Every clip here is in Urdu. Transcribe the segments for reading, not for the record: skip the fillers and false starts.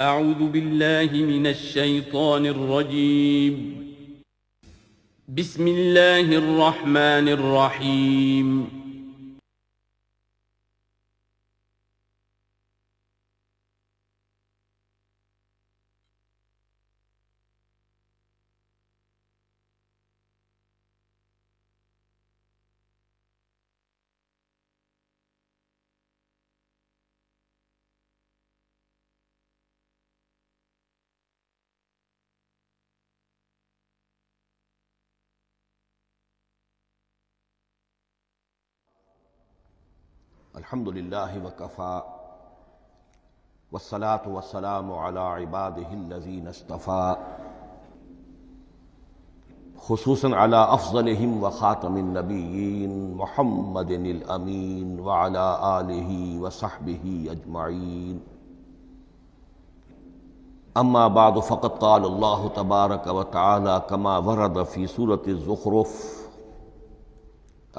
أعوذ بالله من الشيطان الرجيم. بسم الله الرحمن الرحيم. الحمد للہ وکفا والصلاة والسلام علی عبادہ الذین اصطفیٰ خصوصاً علی افضلہم وخاتم النبیین محمد الامین وعلی آلہ وصحبہ اجمعین. اما بعد فقد قال اللہ تبارک وتعالی کما ورد فی سورۃ الزخرف: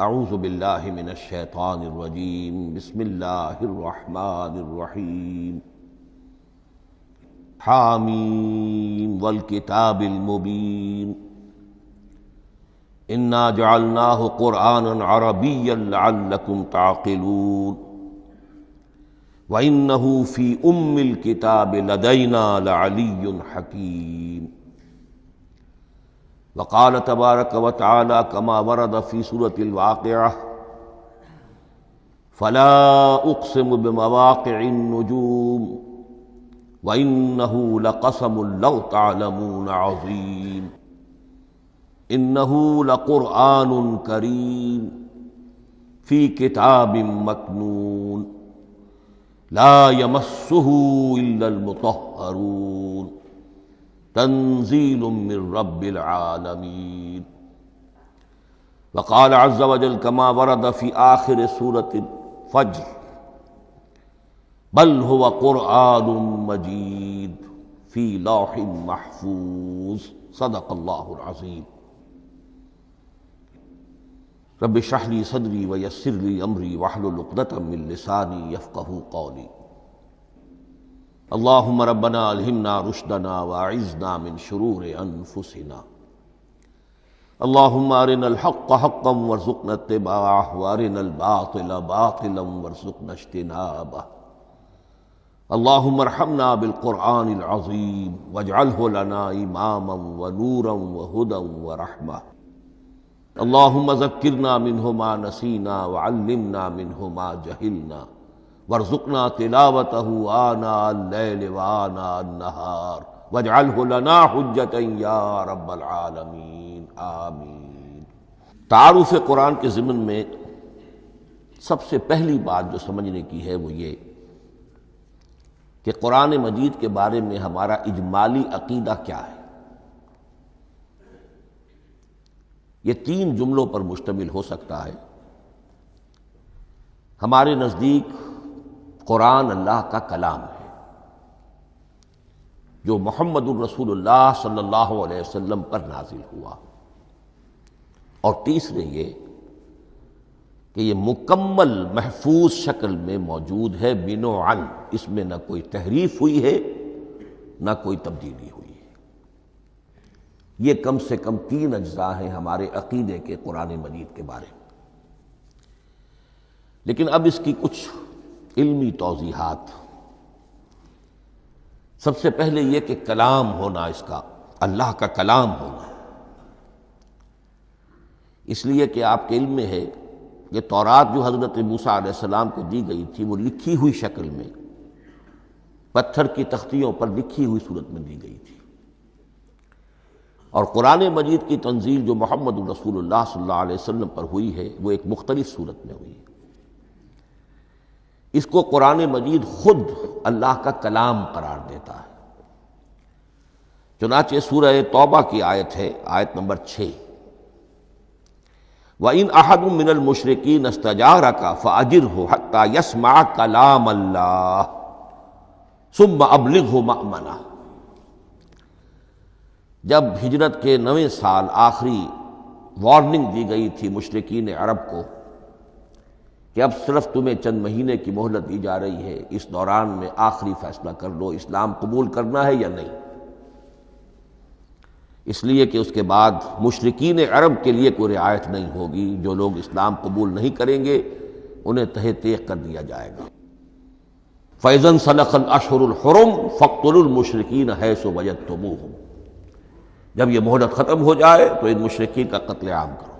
اعوذ باللہ من الشیطان الرجیم بسم اللہ الرحمن الرحیم. حامیم والکتاب المبین انا جعلناہ قرآنا عربیا لعلکم تعقلون وَإِنَّهُ فِي أُمِّ الْكِتَابِ لَدَيْنَا لَعَلِيٌّ حَكِيمٌ. وقال تبارک وتعالی کما ورد فی سورۃ الواقعہ: فلا اقسم بمواقع النجوم وإنه لقسم لو تعلمون عظیم انه لقرآن کریم فی کتاب مکنون لا یمسہ الا المطہرون تنزیل من رب العالمین. وقال عز وجل کما ورد فی آخر سورة الفجر: بل هو قرآن مجید فی لوح محفوظ. صدق اللہ العظیم. رب اشرح لی صدری ویسر لی امری واحلل عقدۃ من لسانی یفقہوا قولی. اللہم ربنا الہمنا رشدنا واعذنا من شرور انفسنا. اللہم ارنا الحق حقا وارزقنا اتباعہ وارنا الباطل باطلا وارزقنا اجتنابہ. اللہم ارحمنا بالقرآن العظیم واجعلہ لنا اماما ونورا وہدی ورحمہ. اللہم ذکرنا منہ ما نسینا وعلمنا منہ ما جہلنا وارزقنا تلاوتہ آناء اللیل وآناء النہار واجعلہ لنا حجتا یا رب العالمین آمین. تعارف قرآن کے ضمن میں سب سے پہلی بات جو سمجھنے کی ہے وہ یہ کہ قرآن مجید کے بارے میں ہمارا اجمالی عقیدہ کیا ہے. یہ 3 جملوں پر مشتمل ہو سکتا ہے. ہمارے نزدیک قرآن اللہ کا کلام ہے جو محمد الرسول اللہ صلی اللہ علیہ وسلم پر نازل ہوا. اور تیسرے یہ کہ یہ مکمل محفوظ شکل میں موجود ہے بنوعاً، اس میں نہ کوئی تحریف ہوئی ہے نہ کوئی تبدیلی ہوئی ہے. یہ کم سے کم 3 اجزاء ہیں ہمارے عقیدے کے قرآن مجید کے بارے میں. لیکن اب اس کی کچھ علمی توضیحات. سب سے پہلے یہ کہ کلام ہونا، اس کا اللہ کا کلام ہونا، اس لیے کہ آپ کے علم میں ہے کہ تورات جو حضرت موسیٰ علیہ السلام کو دی گئی تھی وہ لکھی ہوئی شکل میں پتھر کی تختیوں پر لکھی ہوئی صورت میں دی گئی تھی، اور قرآن مجید کی تنزیل جو محمد الرسول اللہ صلی اللہ علیہ وسلم پر ہوئی ہے وہ ایک مختلف صورت میں ہوئی ہے. اس کو قرآن مجید خود اللہ کا کلام قرار دیتا ہے. چنانچہ سورہ توبہ کی آیت ہے، آیت نمبر 6: وَإِنْ أَحَدٌ مِّنَ الْمُشْرِكِينَ اسْتَجَارَكَ فَأَجِرْهُ حَتَّى يَسْمَعَ كَلَامَ اللَّهِ ثُمَّ أَبْلِغْهُ مَأْمَنَهُ. جب ہجرت کے 9ویں سال آخری وارننگ دی گئی تھی مشرکین عرب کو کہ اب صرف تمہیں چند مہینے کی مہلت دی جا رہی ہے، اس دوران میں آخری فیصلہ کر لو اسلام قبول کرنا ہے یا نہیں، اس لیے کہ اس کے بعد مشرکین عرب کے لیے کوئی رعایت نہیں ہوگی، جو لوگ اسلام قبول نہیں کریں گے انہیں تہہ تیغ کر دیا جائے گا۔ فَإِذَا انْسَلَخَ الْأَشْهُرُ الْحُرُمُ فَاقْتُلُوا الْمُشْرِكِينَ حَيْثُ وَجَدتُّمُوهُمْ، جب یہ مہلت ختم ہو جائے تو ان مشرکین کا قتل عام کرو۔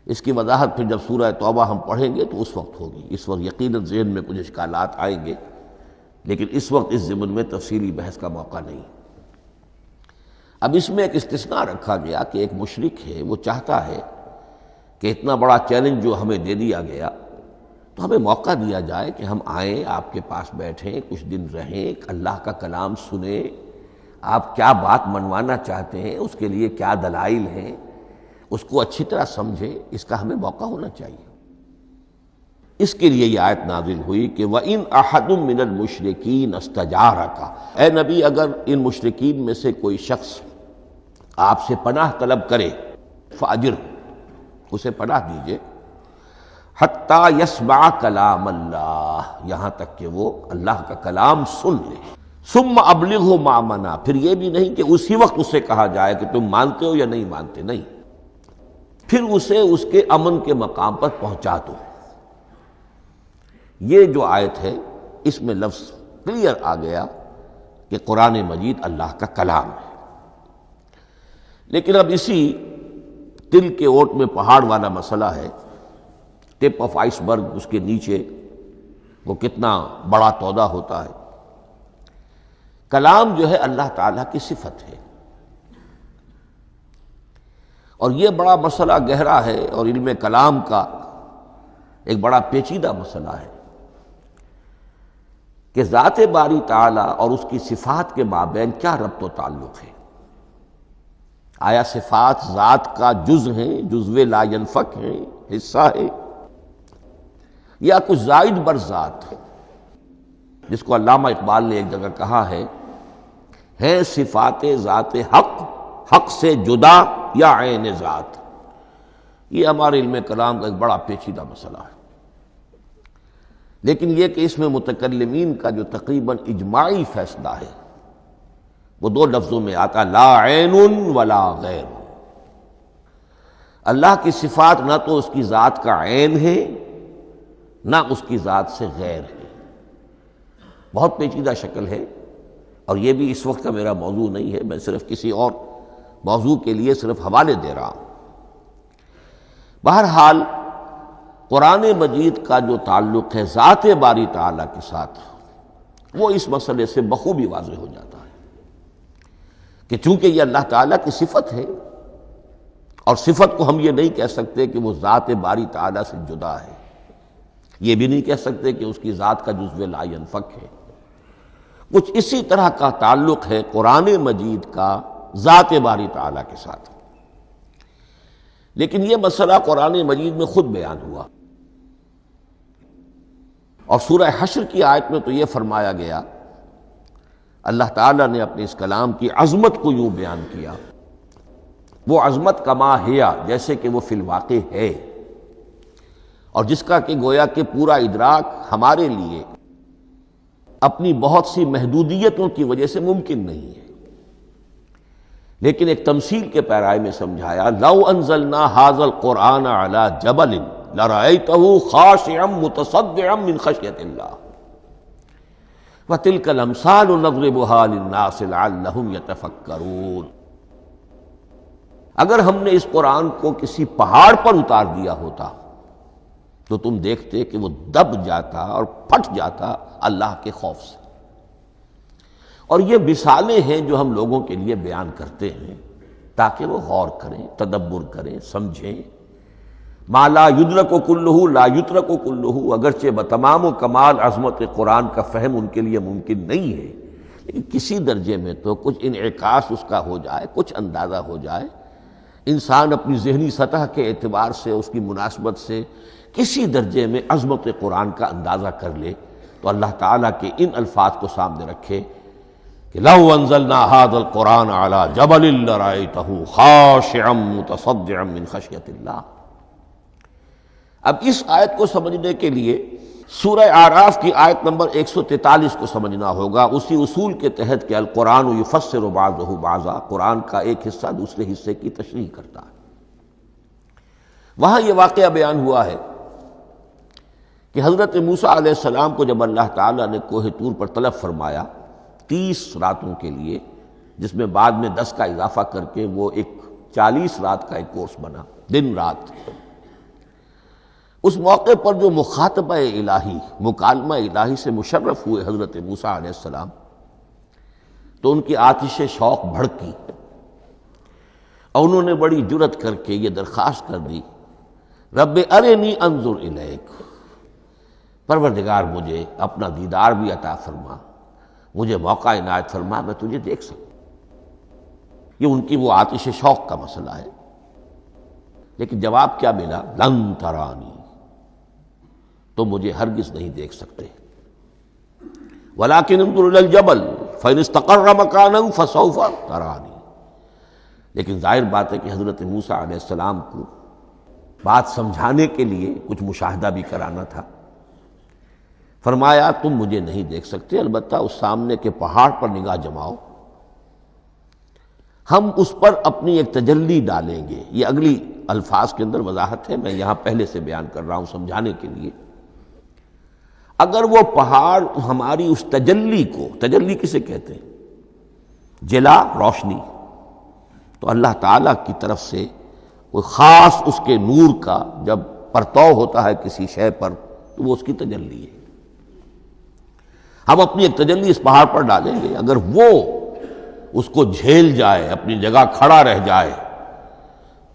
اس کی وضاحت پھر جب سورہ توبہ ہم پڑھیں گے تو اس وقت ہوگی، اس وقت یقیناً ذہن میں کچھ اشکالات آئیں گے، لیکن اس وقت اس ضمن میں تفصیلی بحث کا موقع نہیں۔ اب اس میں ایک استثناء رکھا گیا کہ ایک مشرک ہے، وہ چاہتا ہے کہ اتنا بڑا چیلنج جو ہمیں دے دیا گیا تو ہمیں موقع دیا جائے کہ ہم آئیں، آپ کے پاس بیٹھیں، کچھ دن رہیں، اللہ کا کلام سنیں، آپ کیا بات منوانا چاہتے ہیں، اس کے لیے کیا دلائل ہیں، اس کو اچھی طرح سمجھیں، اس کا ہمیں موقع ہونا چاہیے۔ اس کے لیے یہ آیت نازل ہوئی کہ وَإِنْ أَحَدٌ مِّنَ الْمُشْرِكِينَ اسْتَجَارَكَ، اے نبی اگر ان مشرکین میں سے کوئی شخص آپ سے پناہ طلب کرے فَأَجِرْهُ، اسے پناہ دیجئے، حَتَّى يَسْمَعَ كَلَامَ اللَّهِ، یہاں تک کہ وہ اللہ کا کلام سن لے، ثُمَّ أَبْلِغْهُ مَأْمَنًا، پھر یہ بھی نہیں کہ اسی وقت اسے کہا جائے کہ تم مانتے ہو یا نہیں مانتے، نہیں، پھر اسے اس کے امن کے مقام پر پہنچا دو۔ یہ جو آیت ہے اس میں لفظ کلیئر آ گیا کہ قرآن مجید اللہ کا کلام ہے، لیکن اب اسی تل کے اوٹ میں پہاڑ والا مسئلہ ہے، ٹپ آف آئس برگ، اس کے نیچے وہ کتنا بڑا تودہ ہوتا ہے۔ کلام جو ہے اللہ تعالیٰ کی صفت ہے، اور یہ بڑا مسئلہ گہرا ہے، اور علم کلام کا ایک بڑا پیچیدہ مسئلہ ہے کہ ذات باری تعالیٰ اور اس کی صفات کے مابین کیا ربط و تعلق ہے۔ آیا صفات ذات کا جز ہیں، جزو لا ینفک ہیں، حصہ ہے، یا کچھ زائد بر ذات ہے، جس کو علامہ اقبال نے ایک جگہ کہا ہے صفات ذات حق، حق سے جدا یا عین ذات۔ یہ ہمارے علم کلام کا ایک بڑا پیچیدہ مسئلہ ہے، لیکن یہ کہ اس میں متکلمین کا جو تقریباً اجماعی فیصلہ ہے وہ دو لفظوں میں آتا، لا عین ولا غیر۔ اللہ کی صفات نہ تو اس کی ذات کا عین ہے نہ اس کی ذات سے غیر ہے، بہت پیچیدہ شکل ہے، اور یہ بھی اس وقت کا میرا موضوع نہیں ہے، میں صرف کسی اور موضوع کے لیے صرف حوالے دے رہا ہوں۔ بہرحال قرآن مجید کا جو تعلق ہے ذات باری تعالیٰ کے ساتھ، وہ اس مسئلے سے بخوبی واضح ہو جاتا ہے کہ چونکہ یہ اللہ تعالیٰ کی صفت ہے، اور صفت کو ہم یہ نہیں کہہ سکتے کہ وہ ذات باری تعالیٰ سے جدا ہے، یہ بھی نہیں کہہ سکتے کہ اس کی ذات کا جزو لا ینفک ہے، کچھ اسی طرح کا تعلق ہے قرآن مجید کا ذات باری تعالیٰ کے ساتھ۔ لیکن یہ مسئلہ قرآن مجید میں خود بیان ہوا، اور سورہ حشر کی آیت میں تو یہ فرمایا گیا، اللہ تعالیٰ نے اپنے اس کلام کی عظمت کو یوں بیان کیا، وہ عظمت کما ہیا، جیسے کہ وہ فی الواقع ہے، اور جس کا کہ گویا کہ پورا ادراک ہمارے لیے اپنی بہت سی محدودیتوں کی وجہ سے ممکن نہیں ہے، لیکن ایک تمثیل کے پیرائے میں سمجھایا، لو انزلنا ھذا القرآن علی جبل لرأیتہ خاشعا متصدعا من خشیۃ اللہ وتلک الامثال نضربها للناس لعلهم یتفکرون۔ اگر ہم نے اس قرآن کو کسی پہاڑ پر اتار دیا ہوتا تو تم دیکھتے کہ وہ دب جاتا اور پھٹ جاتا اللہ کے خوف سے۔ اور یہ مثالیں ہیں جو ہم لوگوں کے لیے بیان کرتے ہیں تاکہ وہ غور کریں، تدبر کریں، سمجھیں۔ ما لا یدرک کلہ لا یترک کلہ، اگرچہ بتمام و کمال عظمت قرآن کا فہم ان کے لیے ممکن نہیں ہے، لیکن کسی درجے میں تو کچھ انعکاس اس کا ہو جائے، کچھ اندازہ ہو جائے، انسان اپنی ذہنی سطح کے اعتبار سے، اس کی مناسبت سے کسی درجے میں عظمت قرآن کا اندازہ کر لے، تو اللہ تعالیٰ کے ان الفاظ کو سامنے رکھے کہ لو انزلنا ھذا القرآن علی جبل لرأیتہ خاشعا متصدعا من خشیۃ اللہ۔ اب اس آیت کو سمجھنے کے لیے سورہ اعراف کی آیت نمبر 143 کو سمجھنا ہوگا، اسی اصول کے تحت کہ القرآن یفسر بعضہ بعضا، قرآن کا ایک حصہ دوسرے حصے کی تشریح کرتا ہے۔ وہاں یہ واقعہ بیان ہوا ہے کہ حضرت موسیٰ علیہ السلام کو جب اللہ تعالیٰ نے کوہ طور پر طلب فرمایا 30 راتوں کے لیے، جس میں بعد میں 10 کا اضافہ کر کے وہ ایک 40 رات کا ایک کورس بنا، دن رات، اس موقع پر جو مخاطبہ الہی، مکالمہ الہی سے مشرف ہوئے حضرت موسیٰ علیہ السلام، تو ان کی آتش شوق بھڑکی اور انہوں نے بڑی جرأت کر کے یہ درخواست کر دی، رب ارنی انظر الیک، پروردگار مجھے اپنا دیدار بھی عطا فرما، مجھے موقع عنایت فرما، میں تجھے دیکھ سکوں۔ یہ ان کی وہ آتش شوق کا مسئلہ ہے، لیکن جواب کیا ملا؟ لن ترانی، تو مجھے ہرگز نہیں دیکھ سکتے، ولیکن انظر الی الجبل فإن استقر مکانہ فسوف ترانی۔ لیکن ظاہر بات ہے کہ حضرت موسیٰ علیہ السلام کو بات سمجھانے کے لیے کچھ مشاہدہ بھی کرانا تھا۔ فرمایا تم مجھے نہیں دیکھ سکتے، البتہ اس سامنے کے پہاڑ پر نگاہ جماؤ، ہم اس پر اپنی ایک تجلی ڈالیں گے۔ یہ اگلی الفاظ کے اندر وضاحت ہے، میں یہاں پہلے سے بیان کر رہا ہوں سمجھانے کے لیے۔ اگر وہ پہاڑ ہماری اس تجلی کو، تجلی کسے کہتے ہیں؟ جلا، روشنی، تو اللہ تعالیٰ کی طرف سے کوئی خاص اس کے نور کا جب پرتو ہوتا ہے کسی شے پر تو وہ اس کی تجلی ہے۔ ہم اپنی ایک تجلی اس پہاڑ پر ڈالیں گے، اگر وہ اس کو جھیل جائے، اپنی جگہ کھڑا رہ جائے،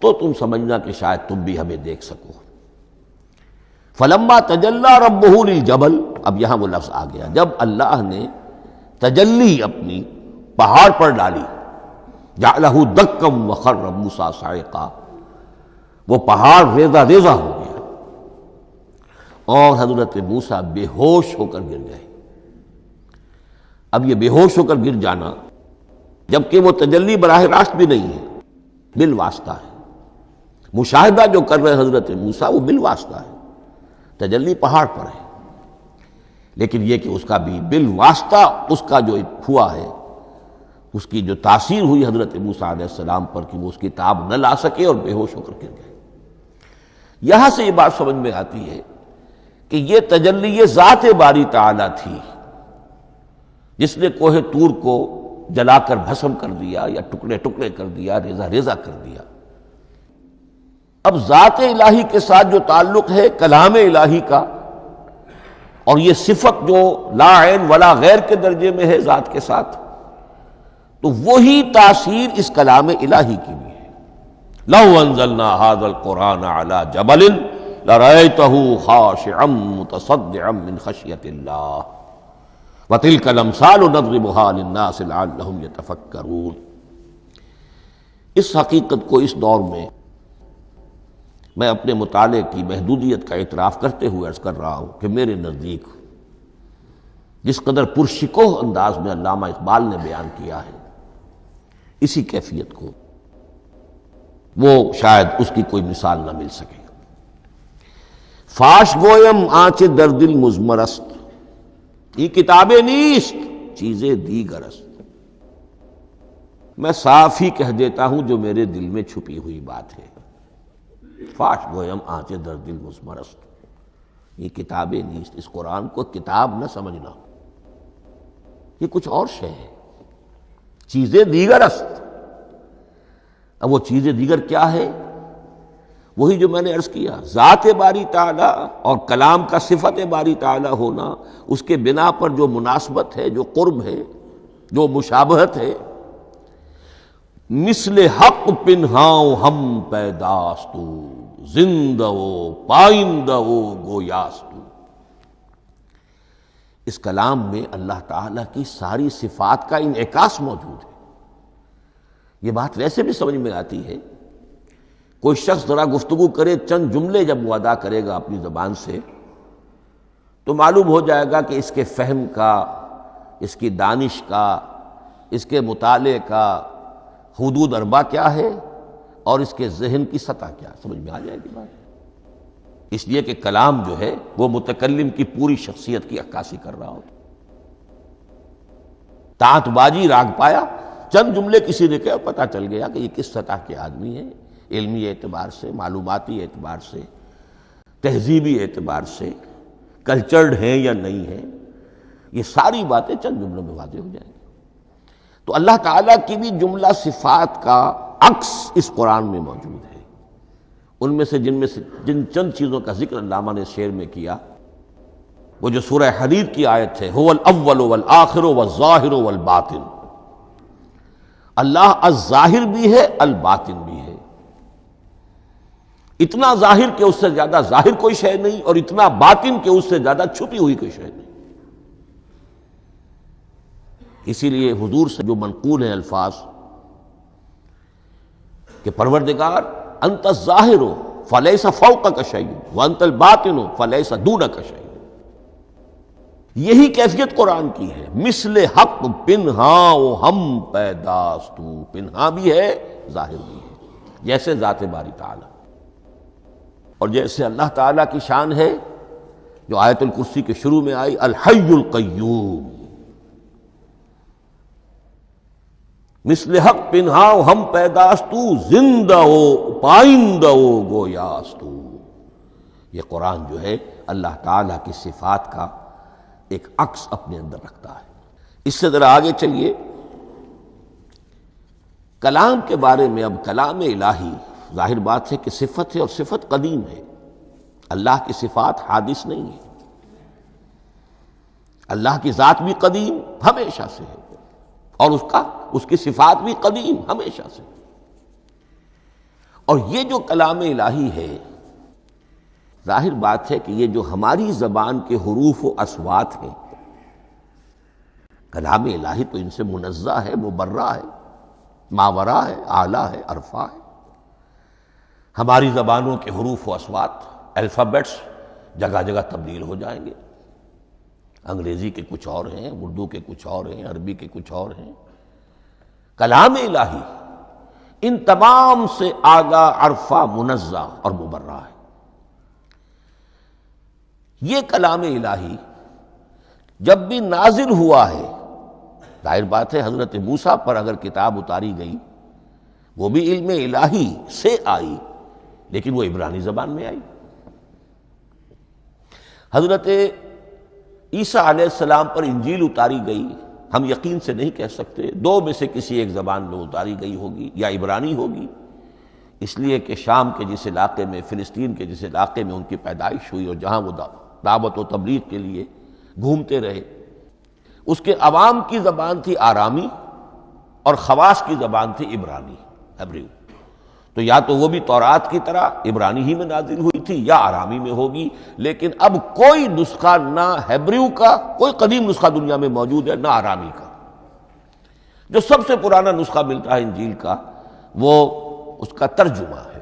تو تم سمجھنا کہ شاید تم بھی ہمیں دیکھ سکو۔ فلما تجلی ربہ للجبل، اب یہاں وہ لفظ آ گیا، جب اللہ نے تجلی اپنی پہاڑ پر ڈالی، جعلہ دکا وخر موسیٰ صعقا، وہ پہاڑ ریزہ ریزہ ہو گیا اور حضرت موسیٰ بے ہوش ہو کر گر گئے۔ اب یہ بے ہوش ہو کر گر جانا، جبکہ وہ تجلی براہ راست بھی نہیں ہے، بالواسطہ ہے۔ مشاہدہ جو کر رہے حضرت موسیٰ وہ بالواسطہ ہے، تجلی پہاڑ پر ہے، لیکن یہ کہ اس کا بھی بالواسطہ اس کا جو ہوا ہے، اس کی جو تاثیر ہوئی حضرت موسیٰ علیہ السلام پر کہ وہ اس کی تاب نہ لا سکے اور بے ہوش ہو کر گر گئے۔ یہاں سے یہ بات سمجھ میں آتی ہے کہ یہ تجلی یہ ذات باری تعالیٰ تھی جس نے کوہ طور کو جلا کر بھسم کر دیا یا ٹکڑے ٹکڑے کر دیا، ریزہ ریزہ کر دیا۔ اب ذات الہی کے ساتھ جو تعلق ہے کلام الہی کا، اور یہ صفت جو لا عین ولا غیر کے درجے میں ہے ذات کے ساتھ، تو وہی تاثیر اس کلام الہی کی بھی ہے۔ لو انزلنا هذا القرآن على جبل لرأيته خاشعا متصدعا من خشية الله وتلك الامثال نضربها للناس لعلهم يتفكرون۔ اس حقیقت کو اس دور میں میں اپنے مطالعے کی محدودیت کا اعتراف کرتے ہوئے عرض کر رہا ہوں کہ میرے نزدیک جس قدر پرشکوہ انداز میں علامہ اقبال نے بیان کیا ہے اسی کیفیت کو، وہ شاید اس کی کوئی مثال نہ مل سکے۔ فاش گویم آنچ در دل مزمرست، یہ کتابیں نیست چیزیں دیگر است، میں صاف ہی کہہ دیتا ہوں جو میرے دل میں چھپی ہوئی بات ہے۔ فاش گویم آنچ در دل مزمرست، یہ کتابیں نیست، اس قرآن کو کتاب نہ سمجھنا، یہ کچھ اور شے ہے، چیزیں دیگر است۔ اب وہ چیزیں دیگر کیا ہے؟ وہی جو میں نے عرض کیا، ذات باری تعالی اور کلام کا صفت باری تعالی ہونا، اس کے بنا پر جو مناسبت ہے، جو قرب ہے، جو مشابہت ہے۔ مثل حق پنہاؤ ہم پیداستو، زندہ و پائندہ و گویاستو۔ اس کلام میں اللہ تعالیٰ کی ساری صفات کا انعکاس موجود ہے۔ یہ بات ویسے بھی سمجھ میں آتی ہے، کوئی شخص ذرا گفتگو کرے، چند جملے جب وہ ادا کرے گا اپنی زبان سے، تو معلوم ہو جائے گا کہ اس کے فہم کا، اس کی دانش کا، اس کے مطالعے کا حدود اربع کیا ہے اور اس کے ذہن کی سطح کیا، سمجھ میں آ جائے گی بات۔ اس لیے کہ کلام جو ہے وہ متکلم کی پوری شخصیت کی عکاسی کر رہا ہوتا. تانت بازی راگ پایا، چند جملے کسی نے کہا، پتہ چل گیا کہ یہ کس سطح کے آدمی ہیں، علمی اعتبار سے، معلوماتی اعتبار سے، تہذیبی اعتبار سے، کلچرڈ ہیں یا نہیں ہیں. یہ ساری باتیں چند جملوں میں واضح ہو جائیں گی. تو اللہ تعالیٰ کی بھی جملہ صفات کا عکس اس قرآن میں موجود ہے. ان میں سے جن چند چیزوں کا ذکر علامہ نے شعر میں کیا، وہ جو سورہ حدید کی آیت ہے، هو الاول والآخر والظاہر والباطن. اللہ الظاہر بھی ہے، الباطن بھی ہے. اتنا ظاہر کہ اس سے زیادہ ظاہر کوئی شے نہیں، اور اتنا باطن کہ اس سے زیادہ چھپی ہوئی کوئی شے نہیں. اسی لیے حضور سے جو منقول ہیں الفاظ کہ پروردگار انت الظاہر فلیس فوقک شیء وانت الباطن فلیس دونک شیء. یہی کیفیت قرآن کی ہے. مثل حق پنہاں و ہم پیداستو، پنہاں بھی ہے ظاہر بھی ہے، جیسے ذات باری تعالی. اور جیسے اللہ تعالیٰ کی شان ہے جو آیت الکرسی کے شروع میں آئی، الحی القیوم. مثل حق پنہاں و ہم پیداستو، زندہ و پائندہ و گویاستو. یہ قرآن جو ہے اللہ تعالیٰ کی صفات کا ایک عکس اپنے اندر رکھتا ہے. اس سے ذرا آگے چلیے. کلام کے بارے میں اب کلام الہی ظاہر بات ہے کہ صفت ہے، اور صفت قدیم ہے. اللہ کی صفات حادث نہیں ہے. اللہ کی ذات بھی قدیم ہمیشہ سے ہے، اور اس کی صفات بھی قدیم ہمیشہ سے. اور یہ جو کلام الہی ہے، ظاہر بات ہے کہ یہ جو ہماری زبان کے حروف و اصوات ہیں، کلام الہی تو ان سے منزہ ہے، مبرہ ہے، ماورا ہے، اعلیٰ ہے، عرفہ ہے. ہماری زبانوں کے حروف و اصوات، الفابیٹس جگہ جگہ تبدیل ہو جائیں گے. انگریزی کے کچھ اور ہیں، اردو کے کچھ اور ہیں، عربی کے کچھ اور ہیں. کلام الہی ان تمام سے آگاہ، عرفہ، منزہ اور مبرہ ہے. یہ کلام الہی جب بھی نازل ہوا ہے، ظاہر بات ہے حضرت موسیٰ پر اگر کتاب اتاری گئی وہ بھی علم الہی سے آئی، لیکن وہ عبرانی زبان میں آئی. حضرت عیسیٰ علیہ السلام پر انجیل اتاری گئی، ہم یقین سے نہیں کہہ سکتے، دو میں سے کسی ایک زبان میں اتاری گئی ہوگی، یا عبرانی ہوگی، اس لیے کہ شام کے جس علاقے میں، فلسطین کے جس علاقے میں ان کی پیدائش ہوئی اور جہاں وہ دعوت و تبلیغ کے لیے گھومتے رہے، اس کے عوام کی زبان تھی آرامی، اور خواص کی زبان تھی عبرانی، ہیبریو. تو یا تو وہ بھی تورات کی طرح عبرانی ہی میں نازل ہوئی تھی، یا آرامی میں ہوگی. لیکن اب کوئی نسخہ نہ ہیبریو کا، کوئی قدیم نسخہ دنیا میں موجود ہے، نہ آرامی کا. جو سب سے پرانا نسخہ ملتا ہے انجیل کا، وہ اس کا ترجمہ ہے،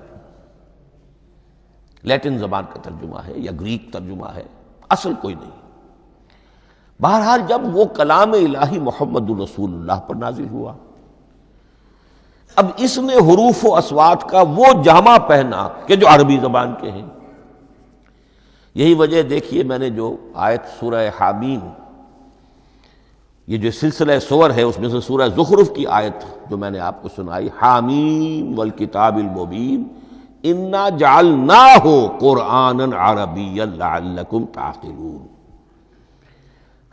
لیٹن زبان کا ترجمہ ہے یا گریک ترجمہ ہے، اصل کوئی نہیں. بہرحال جب وہ کلام الہی محمد الرسول اللہ پر نازل ہوا، اب اس نے حروف و اصوات کا وہ جامہ پہنا کہ جو عربی زبان کے ہیں. یہی وجہ دیکھیے، میں نے جو آیت سورہ حامیم، یہ جو سلسلہ سور ہے اس میں سے سورہ زخرف کی آیت جو میں نے آپ کو سنائی، حامیم والکتاب المبین انا جعلناہ قرآنا عربیا لعلکم تعقلون.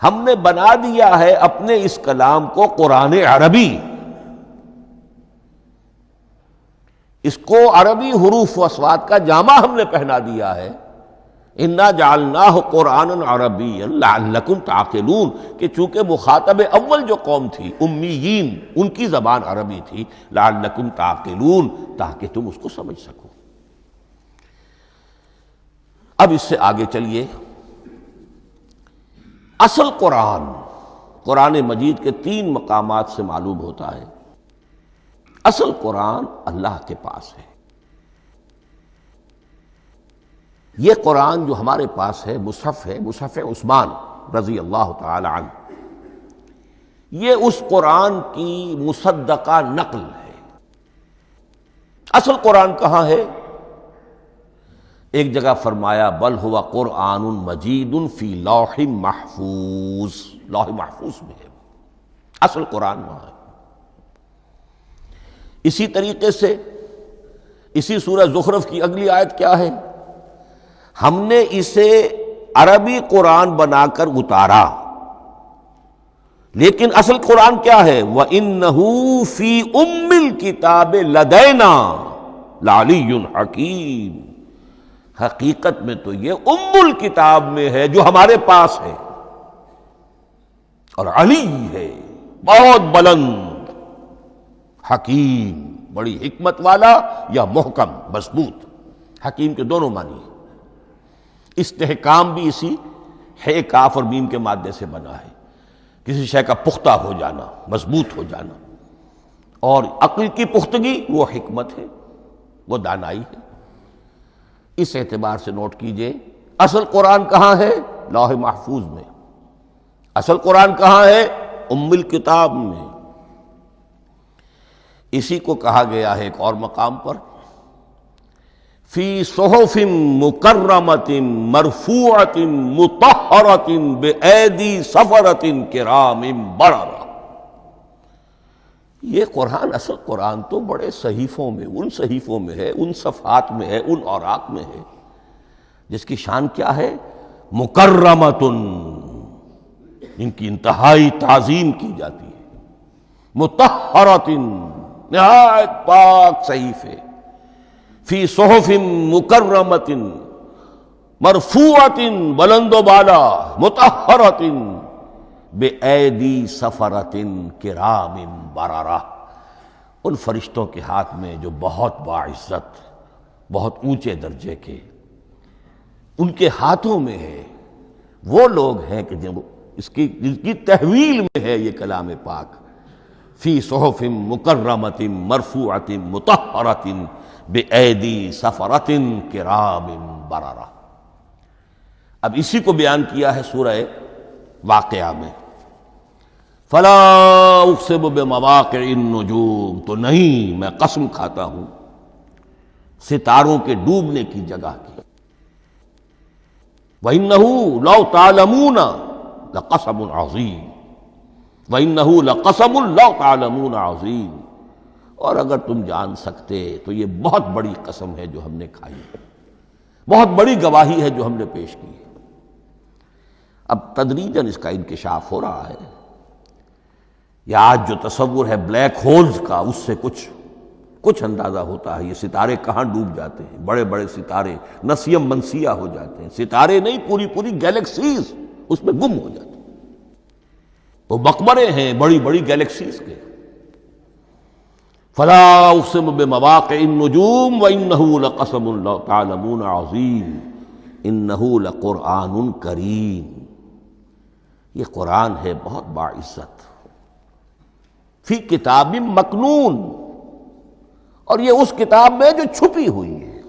ہم نے بنا دیا ہے اپنے اس کلام کو قرآن عربی، اس کو عربی حروف و اصوات کا جامہ ہم نے پہنا دیا ہے. انا جعلناہ قرآنا عربیا لعلکم تعقلون، کہ چونکہ مخاطب اول جو قوم تھی امیین، ان کی زبان عربی تھی، لعلکم تعقلون، تاکہ تم اس کو سمجھ سکو. اب اس سے آگے چلیے. اصل قرآن مجید کے 3 مقامات سے معلوم ہوتا ہے. اصل قرآن اللہ کے پاس ہے. یہ قرآن جو ہمارے پاس ہے، مصحف عثمان رضی اللہ تعالی عنہ، یہ اس قرآن کی مصدقہ نقل ہے. اصل قرآن کہاں ہے؟ ایک جگہ فرمایا بل ہوا قرآن مجید فی لوح محفوظ، لوح محفوظ میں ہے، اصل قرآن وہاں ہے۔ اسی طریقے سے اسی سورہ زخرف کی اگلی آیت کیا ہے؟ ہم نے اسے عربی قرآن بنا کر اتارا، لیکن اصل قرآن کیا ہے؟ وَإِنَّهُ فِي أُمِّ الْكِتَابِ لَدَيْنَا لَعَلِيٌّ حَكِيمٌ، حقیقت میں تو یہ ام الکتاب میں ہے جو ہمارے پاس ہے، اور علی ہے بہت بلند، حکیم بڑی حکمت والا، یا محکم مضبوط۔ حکیم کے دونوں معنی ہیں۔ استحکام بھی اسی ہے کاف اور میم کے مادے سے بنا ہے، کسی شے کا پختہ ہو جانا، مضبوط ہو جانا، اور عقل کی پختگی وہ حکمت ہے، وہ دانائی ہے۔ اس اعتبار سے نوٹ کیجئے اصل قرآن کہاں ہے؟ لوح محفوظ میں۔ اصل قرآن کہاں ہے؟ ام الکتاب میں۔ اسی کو کہا گیا ہے ایک اور مقام پر فی صحف مکرمۃ مرفوعۃ مطہرۃ بایدی سفرۃ کرام بررہ۔ یہ قرآن، اصل قرآن تو بڑے صحیفوں میں، ان صحیفوں میں ہے، ان صفحات میں ہے، ان اوراق میں ہے، جس کی شان کیا ہے؟ مکرمۃ، ان کی انتہائی تعظیم کی جاتی ہے، مطہرۃ، نہایت پاک صحیفے، فی صحف مکرمۃ مرفوعۃ، بلند و بالا، مطہرۃ بِأَيْدِي سَفَرَةٍ كِرَامٍ بَرَرَةٍ، ان فرشتوں کے ہاتھ میں جو بہت باعزت، بہت اونچے درجے کے، ان کے ہاتھوں میں ہے۔ وہ لوگ ہیں کہ جن کی تحویل میں ہے یہ کلام پاک، فی صحف مکرمۃ مرفوعۃ مطہرۃ بِأَيْدِي سَفَرَةٍ كِرَامٍ بَرَرَةٍ۔ اب اسی کو بیان کیا ہے سورہ واقعہ میں، فلا اقسم بمواقع النجوم، تو نہیں، میں قسم کھاتا ہوں ستاروں کے ڈوبنے کی جگہ کی۔ وَإِنَّهُ لَوْ تَعْلَمُونَ لَقَسَمٌ عَظِيمٌ، وَإِنَّهُ لَقَسَمٌ لَوْ تَعْلَمُونَ عَظِيمٌ، اور اگر تم جان سکتے تو یہ بہت بڑی قسم ہے جو ہم نے کھائی ہے، بہت بڑی گواہی ہے جو ہم نے پیش کی ہے۔ اب تدریجاً اس کا انکشاف ہو رہا ہے۔ یا آج جو تصور ہے بلیک ہولز کا، اس سے کچھ اندازہ ہوتا ہے یہ ستارے کہاں ڈوب جاتے ہیں، بڑے بڑے ستارے نسیم منسیہ ہو جاتے ہیں، ستارے نہیں، پوری گیلیکسیز اس میں گم ہو جاتے ہیں، وہ مقبرے ہیں بڑی بڑی گیلیکسیز کے۔ فلا اقسم بمواقع النجوم وانه لقسم لو تعلمون عظیم انه لقرآن کریم، یہ قرآن ہے بہت باعزت، فی کتاب مکنون، اور یہ اس کتاب میں جو چھپی ہوئی ہے۔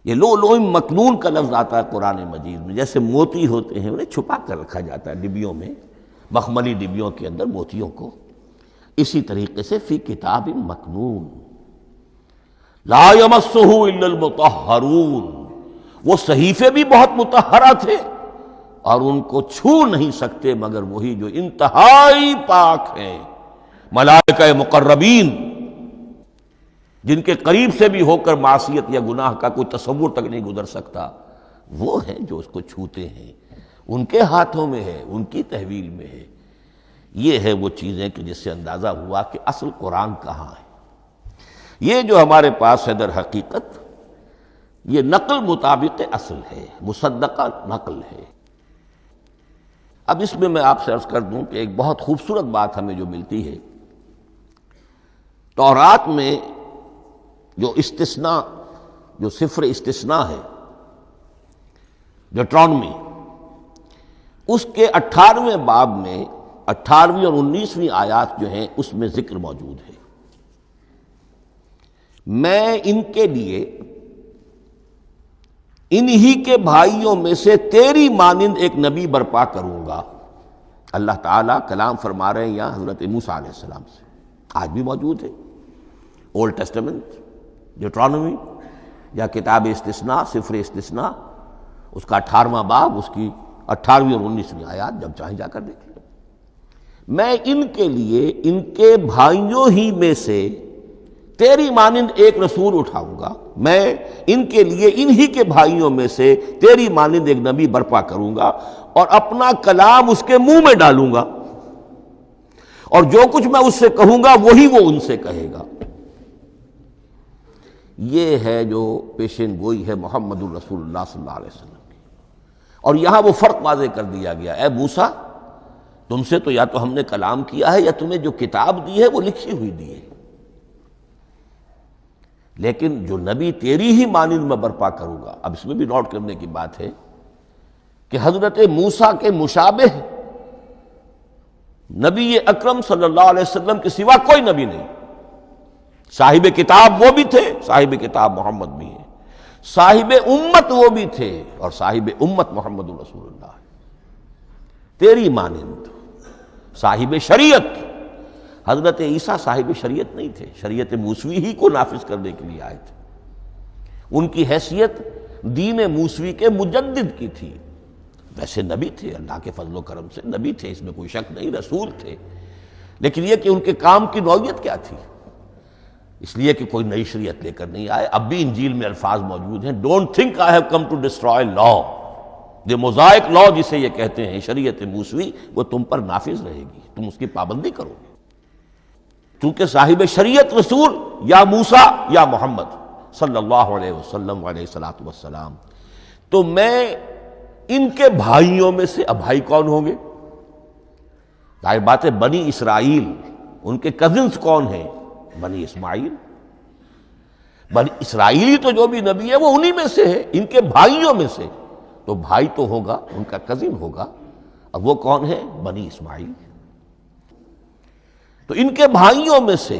یہ لؤلؤ مکنون کا لفظ آتا ہے قرآن مجید میں، جیسے موتی ہوتے ہیں انہیں چھپا کر رکھا جاتا ہے ڈبیوں میں، مخملی ڈبیوں کے اندر موتیوں کو، اسی طریقے سے فی کتاب مکنون، لا یمسہ الا المطہرون، وہ صحیفے بھی بہت مطہرہ تھے اور ان کو چھو نہیں سکتے مگر وہی جو انتہائی پاک ہیں، ملائکہ مقربین، جن کے قریب سے بھی ہو کر معصیت یا گناہ کا کوئی تصور تک نہیں گزر سکتا، وہ ہیں جو اس کو چھوتے ہیں، ان کے ہاتھوں میں ہے، ان کی تحویل میں ہے۔ یہ ہے وہ چیزیں کہ جس سے اندازہ ہوا کہ اصل قرآن کہاں ہے۔ یہ جو ہمارے پاس ہے در حقیقت یہ نقل مطابق اصل ہے، مصدقہ نقل ہے۔ اب اس میں آپ سے عرض کر دوں کہ ایک بہت خوبصورت بات ہمیں جو ملتی ہے، تورات میں جو استثناء، جو صفر استثناء ہے، ڈیوٹرانومی، اس کے 18ویں باب میں 18ویں اور 19ویں آیات جو ہیں اس میں ذکر موجود ہے، میں ان کے لیے انہی کے بھائیوں میں سے تیری مانند ایک نبی برپا کروں گا۔ اللہ تعالیٰ کلام فرما رہے ہیں یہاں حضرت موسیٰ علیہ السلام سے، آج بھی موجود ہے، اولڈ ٹیسٹمنٹ، ڈیوٹرانومی، یا کتاب استثناء سفر استثناء اس کا 18واں باب، اس کی 18ویں اور 19ویں آیات، جب چاہیں جا کر دیکھ لیں۔ میں ان کے لیے ان کے بھائیوں ہی میں سے تیری مانند ایک رسول اٹھاؤں گا، میں ان کے لیے انہی کے بھائیوں میں سے تیری مانند ایک نبی برپا کروں گا اور اپنا کلام اس کے منہ میں ڈالوں گا، اور جو کچھ میں اس سے کہوں گا وہی وہ ان سے کہے گا۔ یہ ہے جو پیشین گوئی ہے محمد الرسول اللہ صلی اللہ علیہ وسلم کی۔ اور یہاں وہ فرق واضح کر دیا گیا، اے موسیٰ تم سے تو یا تو ہم نے کلام کیا ہے یا تمہیں جو کتاب دی ہے وہ لکھی ہوئی دی ہے، لیکن جو نبی تیری ہی مانند میں برپا کروں گا۔ اب اس میں بھی نوٹ کرنے کی بات ہے کہ حضرت موسیٰ کے مشابہ نبی اکرم صلی اللہ علیہ وسلم کے سوا کوئی نبی نہیں۔ صاحب کتاب وہ بھی تھے، صاحب کتاب محمد بھی ہے، صاحب امت وہ بھی تھے، اور صاحب امت محمد رسول اللہ ہے تیری مانند۔ صاحب شریعت، حضرت عیسیٰ صاحب شریعت نہیں تھے، شریعت موسوی ہی کو نافذ کرنے کے لیے آئے تھے۔ ان کی حیثیت دین موسوی کے مجدد کی تھی، ویسے نبی تھے، اللہ کے فضل و کرم سے نبی تھے، اس میں کوئی شک نہیں، رسول تھے، لیکن یہ کہ ان کے کام کی نوعیت کیا تھی، اس لیے کہ کوئی نئی شریعت لے کر نہیں آئے۔ اب بھی انجیل میں الفاظ موجود ہیں، don't think I have come to destroy law, یہ موزائک لا جسے یہ کہتے ہیں، شریعت موسوی، وہ تم پر نافذ رہے گی، تم اس کی پابندی کرو گے، چونکہ صاحب شریعت رسول یا موسیٰ یا محمد صلی اللہ علیہ وسلم علیہ الصلوۃ والسلام۔ تو میں ان کے بھائیوں میں سے، اب بھائی کون ہوں گے؟ ظاہر بات ہے بنی اسرائیل، ان کے کزنز کون ہیں؟ بنی اسماعیل۔ بنی اسرائیلی تو جو بھی نبی ہے وہ انہی میں سے ہے، ان کے بھائیوں میں سے، تو بھائی تو ہوگا، ان کا کزن ہوگا، اب وہ کون ہے؟ بنی اسماعیل۔ تو ان کے بھائیوں میں سے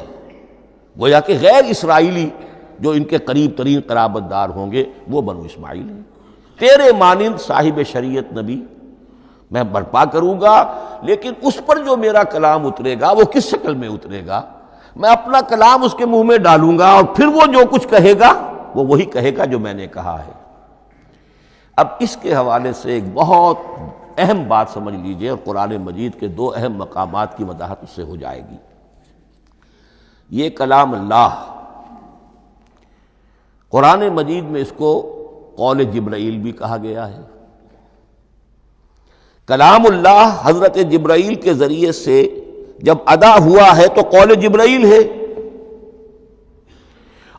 گویا کہ غیر اسرائیلی جو ان کے قریب ترین قرابت دار ہوں گے وہ بنو اسماعیل ہیں۔ تیرے مانند صاحب شریعت نبی میں برپا کروں گا، لیکن اس پر جو میرا کلام اترے گا وہ کس شکل میں اترے گا؟ میں اپنا کلام اس کے منہ میں ڈالوں گا، اور پھر وہ جو کچھ کہے گا وہ وہی کہے گا جو میں نے کہا ہے۔ اب اس کے حوالے سے ایک بہت اہم بات سمجھ لیجئے، اور قرآن مجید کے دو اہم مقامات کی وضاحت اس سے ہو جائے گی۔ یہ کلام اللہ، قرآن مجید میں اس کو قول جبرائیل بھی کہا گیا ہے۔ کلام اللہ حضرت جبرائیل کے ذریعے سے جب ادا ہوا ہے تو قول جبرائیل ہے،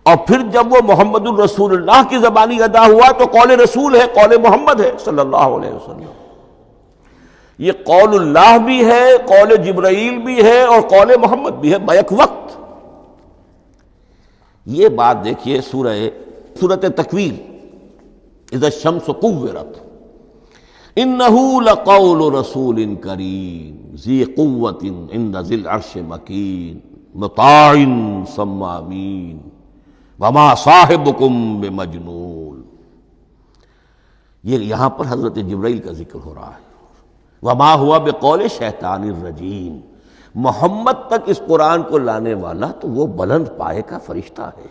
اور پھر جب وہ محمد الرسول اللہ کی زبانی ادا ہوا تو قول رسول ہے، قول محمد ہے صلی اللہ علیہ وسلم۔ یہ قول اللہ بھی ہے، قول جبرائیل بھی ہے، اور قول محمد بھی ہے بیک وقت۔ یہ بات دیکھیے سورۃ تکویر، اذا الشمس کورت، انہ لقول رسول کریم ذی قوت عند ذی العرش مکین مطاع ثم امین وما صاحبکم بمجنون۔ یہ یہاں پر حضرت جبرائیل کا ذکر ہو رہا ہے۔ وما ہوا بقول شیطان الرجیم، محمد تک اس قرآن کو لانے والا تو وہ بلند پائے کا فرشتہ ہے،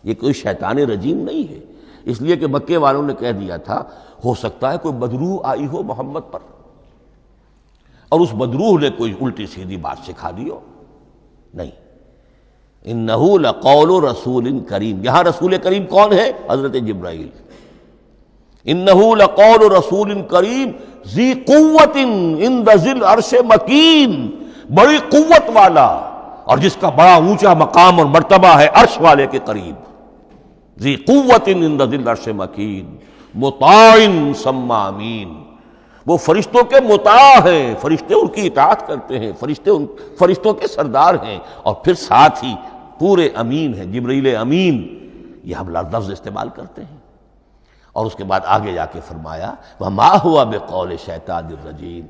یہ کوئی شیطان رجیم نہیں ہے۔ اس لیے کہ مکے والوں نے کہہ دیا تھا ہو سکتا ہے کوئی بدروح آئی ہو محمد پر، اور اس بدروح نے کوئی الٹی سیدھی بات سکھا دی ہو، نہیں۔ انہ لقول رسول کریم، یہاں رسول کریم کون ہے؟ حضرت جبرائیل۔ انہ لقول رسول کریم ذی قوت عند ذی العرش مکین، بڑی قوت والا اور جس کا بڑا اونچا مقام اور مرتبہ ہے عرش والے کے قریب۔ ذی قوت عند ذی العرش مکین مطاع ثم امین، وہ فرشتوں کے مطاع ہیں، فرشتے ان کی اطاعت کرتے ہیں، فرشتوں کے سردار ہیں، اور پھر ساتھ ہی پورے امین ہیں، جبرائیل امین، یہ ہم لفظ استعمال کرتے ہیں۔ اور اس کے بعد آگے جا کے فرمایا وما ہوا بقول شیطان الرجیم،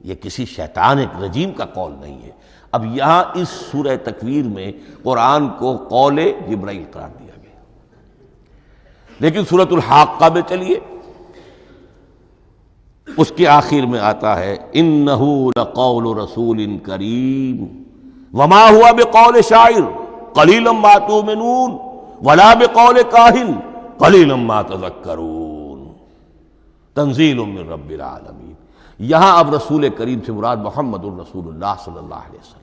یہ کسی شیطان رجیم کا قول نہیں ہے۔ اب یہاں اس سورہ تکویر میں قرآن کو قول جبرائیل قرار دیا گیا، لیکن سورۃ الحاقہ میں چلیے، اس کے آخر میں آتا ہے انہ لقول رسول کریم وما ہوا بقول شاعر قلیلا ما تؤمنون ولا بقول کاہن قلیلا ما تذکرون تنزیل من رب العالمین۔ یہاں اب رسول کریم سے مراد محمد الرسول اللہ صلی اللہ علیہ وسلم۔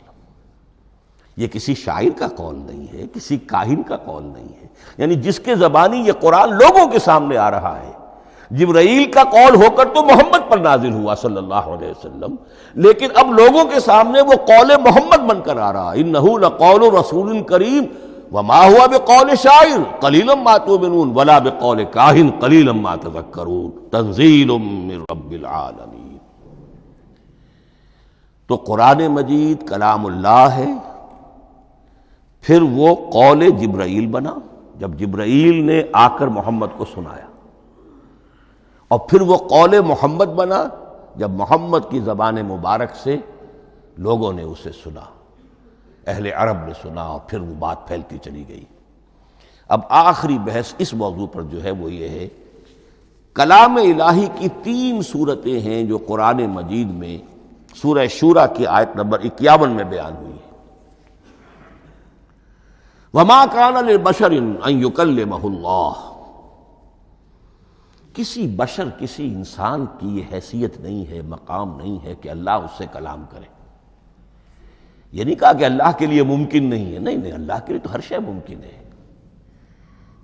یہ کسی شاعر کا قول نہیں ہے، کسی کاہن کا قول نہیں ہے، یعنی جس کے زبانی یہ قرآن لوگوں کے سامنے آ رہا ہے۔ جبرائیل کا قول ہو کر تو محمد پر نازل ہوا صلی اللہ علیہ وسلم، لیکن اب لوگوں کے سامنے وہ قول محمد بن کر آ رہا ہے۔ انہ لقول رسول کریم وما ہوا بقول شاعر قلیلا ما تؤمنون ولا بقول کاہن قلیلا ما تذکرون تنزیل من رب العالمین۔ تو قرآن مجید کلام اللہ ہے، پھر وہ قول جبرائیل بنا جب جبرائیل نے آ کر محمد کو سنایا، اور پھر وہ قول محمد بنا جب محمد کی زبان مبارک سے لوگوں نے اسے سنا، اہل عرب نے سنا، اور پھر وہ بات پھیلتی چلی گئی۔ اب آخری بحث اس موضوع پر جو ہے وہ یہ ہے، کلام الہی کی 3 صورتیں ہیں جو قرآن مجید میں سورہ شورى کی آیت نمبر 51 میں بیان ہوئی ہے۔ وَمَا كَانَ لِبَشَرٍ أَن يُكَلِّمَهُ اللَّهُ، کسی بشر، کسی انسان کی یہ حیثیت نہیں ہے، مقام نہیں ہے کہ اللہ اس سے کلام کرے۔ یہ نہیں کہا کہ اللہ کے لیے ممکن نہیں ہے، نہیں، اللہ کے لیے تو ہر شے ممکن ہے،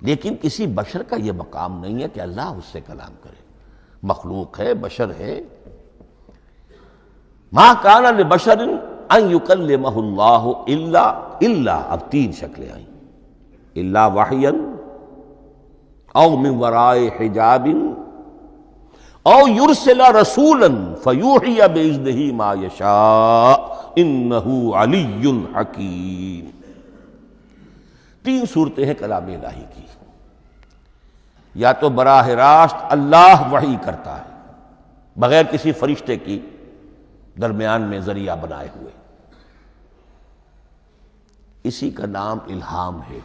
لیکن کسی بشر کا یہ مقام نہیں ہے کہ اللہ اس سے کلام کرے۔ مخلوق ہے، بشر ہے۔ ما کان لبشر ان یکلمہ اللہ الا اب 3 شکلیں آئیں، الا وحیا او من وراء حجاب او یرسل رسولا فیوحی باذنہ ما یشاء انہ علی حکیم۔ 3 صورتیں ہیں کلام الہی کی۔ یا تو براہ راست اللہ وحی کرتا ہے بغیر کسی فرشتے کی درمیان میں ذریعہ بنائے ہوئے، اسی کا نام الہام ہے،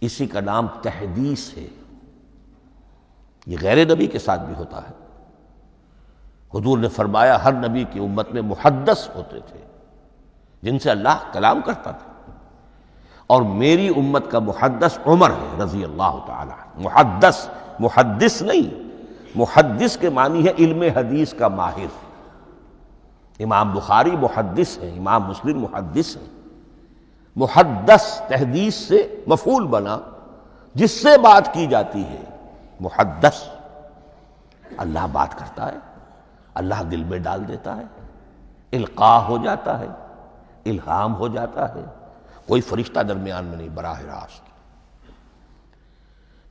اسی کا نام تحدیث ہے۔ یہ غیر نبی کے ساتھ بھی ہوتا ہے۔ حضور نے فرمایا ہر نبی کی امت میں محدث ہوتے تھے جن سے اللہ کلام کرتا تھا، اور میری امت کا محدث عمر ہے رضی اللہ تعالی عنہ۔ محدث، محدث نہیں، محدث کے معنی ہے علم حدیث کا ماہر۔ امام بخاری محدث ہیں، امام مسلم محدث ہیں۔ محدث تحدیث سے مفعول بنا، جس سے بات کی جاتی ہے، محدث۔ اللہ بات کرتا ہے، اللہ دل میں ڈال دیتا ہے، القاء ہو جاتا ہے، الہام ہو جاتا ہے، کوئی فرشتہ درمیان میں نہیں، براہ راست۔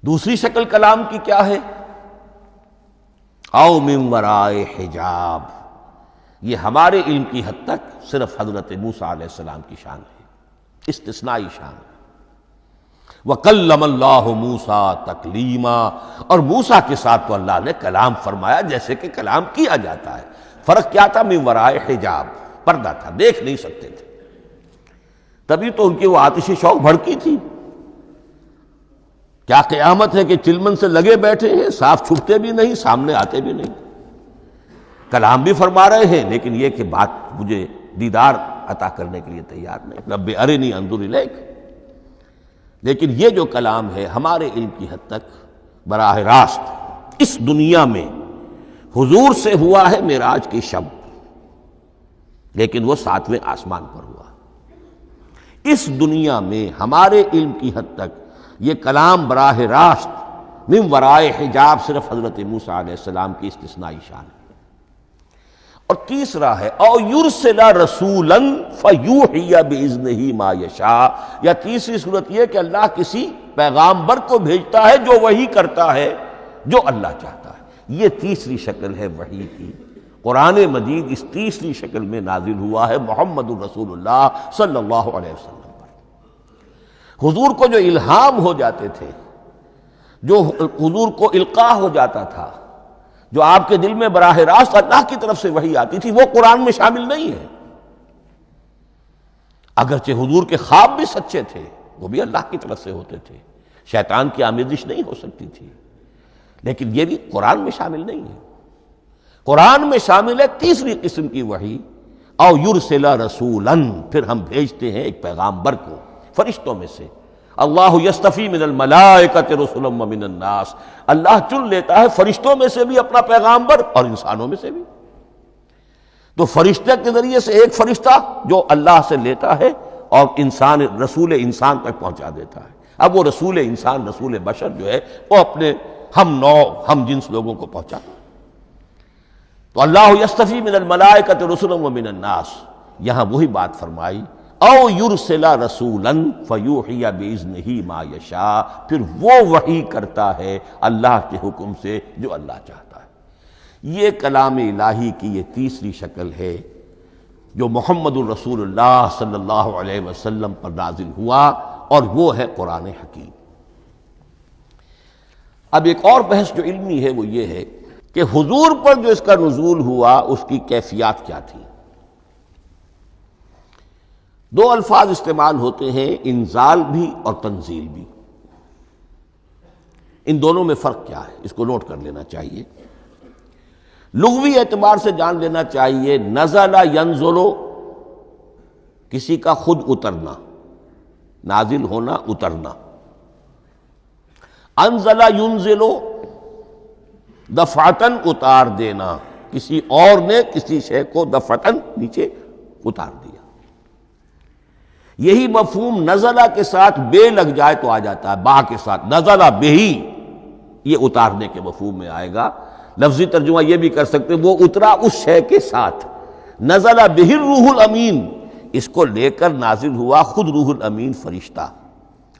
دوسری شکل کلام کی کیا ہے؟ او من وراء حجاب، یہ ہمارے علم کی حد تک صرف حضرت موسیٰ علیہ السلام کی شان ہے، استثنائی شان۔ وَكَلَّمَ اللَّهُ مُوسَىٰ تَكْلِيمًا، اور موسیٰ کے ساتھ تو اللہ نے کلام فرمایا جیسے کہ کلام کیا جاتا ہے۔ فرق کیا تھا؟ من وراء حجاب، پردہ تھا، دیکھ نہیں سکتے تھے۔ تبھی تو ان کی وہ آتش شوق بھڑکی تھی۔ کیا قیامت ہے کہ چلمن سے لگے بیٹھے ہیں، صاف چھپتے بھی نہیں، سامنے آتے بھی نہیں، کلام بھی فرما رہے ہیں، لیکن یہ کہ بات مجھے دیدار عطا کرنے کے لیے تیار نہیں۔ رب ارنی انظر الیک۔ لیکن یہ جو کلام ہے ہمارے علم کی حد تک براہ راست اس دنیا میں حضور سے ہوا ہے معراج کی شب، لیکن وہ 7ویں آسمان پر ہوا۔ اس دنیا میں ہمارے علم کی حد تک یہ کلام براہ راست من ورائے حجاب صرف حضرت موسیٰ علیہ السلام کی استثنائی شان ہے۔ اور تیسرا ہے او یرسل رسولا فیوحی باذنہ ما یشاء، یا تیسری صورت یہ کہ اللہ کسی پیغامبر کو بھیجتا ہے جو وحی کرتا ہے جو اللہ چاہتا ہے۔ یہ تیسری شکل ہے وحی کی۔ قرآن مجید اس تیسری شکل میں نازل ہوا ہے محمد الرسول اللہ صلی اللہ علیہ وسلم پر۔ حضور کو جو الہام ہو جاتے تھے، جو حضور کو القاء ہو جاتا تھا، جو آپ کے دل میں براہ راست اللہ کی طرف سے وحی آتی تھی، وہ قرآن میں شامل نہیں ہے۔ اگرچہ حضور کے خواب بھی سچے تھے، وہ بھی اللہ کی طرف سے ہوتے تھے، شیطان کی آمیزش نہیں ہو سکتی تھی، لیکن یہ بھی قرآن میں شامل نہیں ہے۔ قرآن میں شامل ہے تیسری قسم کی وحی، او یرسل رسولا، پھر ہم بھیجتے ہیں ایک پیغامبر کو فرشتوں میں سے، اللہ یستفی من الملائکۃ رسلا ومن الناس، اللہ چن لیتا ہے فرشتوں میں سے بھی اپنا پیغامبر اور انسانوں میں سے بھی۔ تو فرشتے کے ذریعے سے ایک فرشتہ جو اللہ سے لیتا ہے اور انسان رسول انسان تک پہنچا دیتا ہے۔ اب وہ رسول انسان، رسول بشر جو ہے وہ اپنے ہم نوع ہم جنس لوگوں کو پہنچاتا ہے۔ تو اللہ یستفی من الملائکۃ رسلا ومن الناس، یہاں وہی بات فرمائی، او یرسل رسولا فیوحی باذنہ ما یشاء، پھر وہ وحی کرتا ہے اللہ کے حکم سے جو اللہ چاہتا ہے۔ یہ کلام الہی کی یہ تیسری شکل ہے جو محمد الرسول اللہ صلی اللہ علیہ وسلم پر نازل ہوا، اور وہ ہے قرآن حکیم۔ اب ایک اور بحث جو علمی ہے وہ یہ ہے کہ حضور پر جو اس کا نزول ہوا اس کی کیفیات کیا تھی۔ دو الفاظ استعمال ہوتے ہیں، انزال بھی اور تنزیل بھی۔ ان دونوں میں فرق کیا ہے اس کو نوٹ کر لینا چاہیے۔ لغوی اعتبار سے جان لینا چاہیے، نزل ینزل کسی کا خود اترنا، نازل ہونا، اترنا۔ انزل ینزل دفعتاً اتار دینا، کسی اور نے کسی شے کو دفعتاً نیچے اتار دیا۔ یہی مفہوم نزلہ کے ساتھ بے لگ جائے تو آ جاتا ہے، با کے ساتھ نزلہ بہی، یہ اتارنے کے مفہوم میں آئے گا۔ لفظی ترجمہ یہ بھی کر سکتے وہ اترا اس شے کے ساتھ۔ نزل بہ الروح الامین، اس کو لے کر نازل ہوا خود روح الامین فرشتہ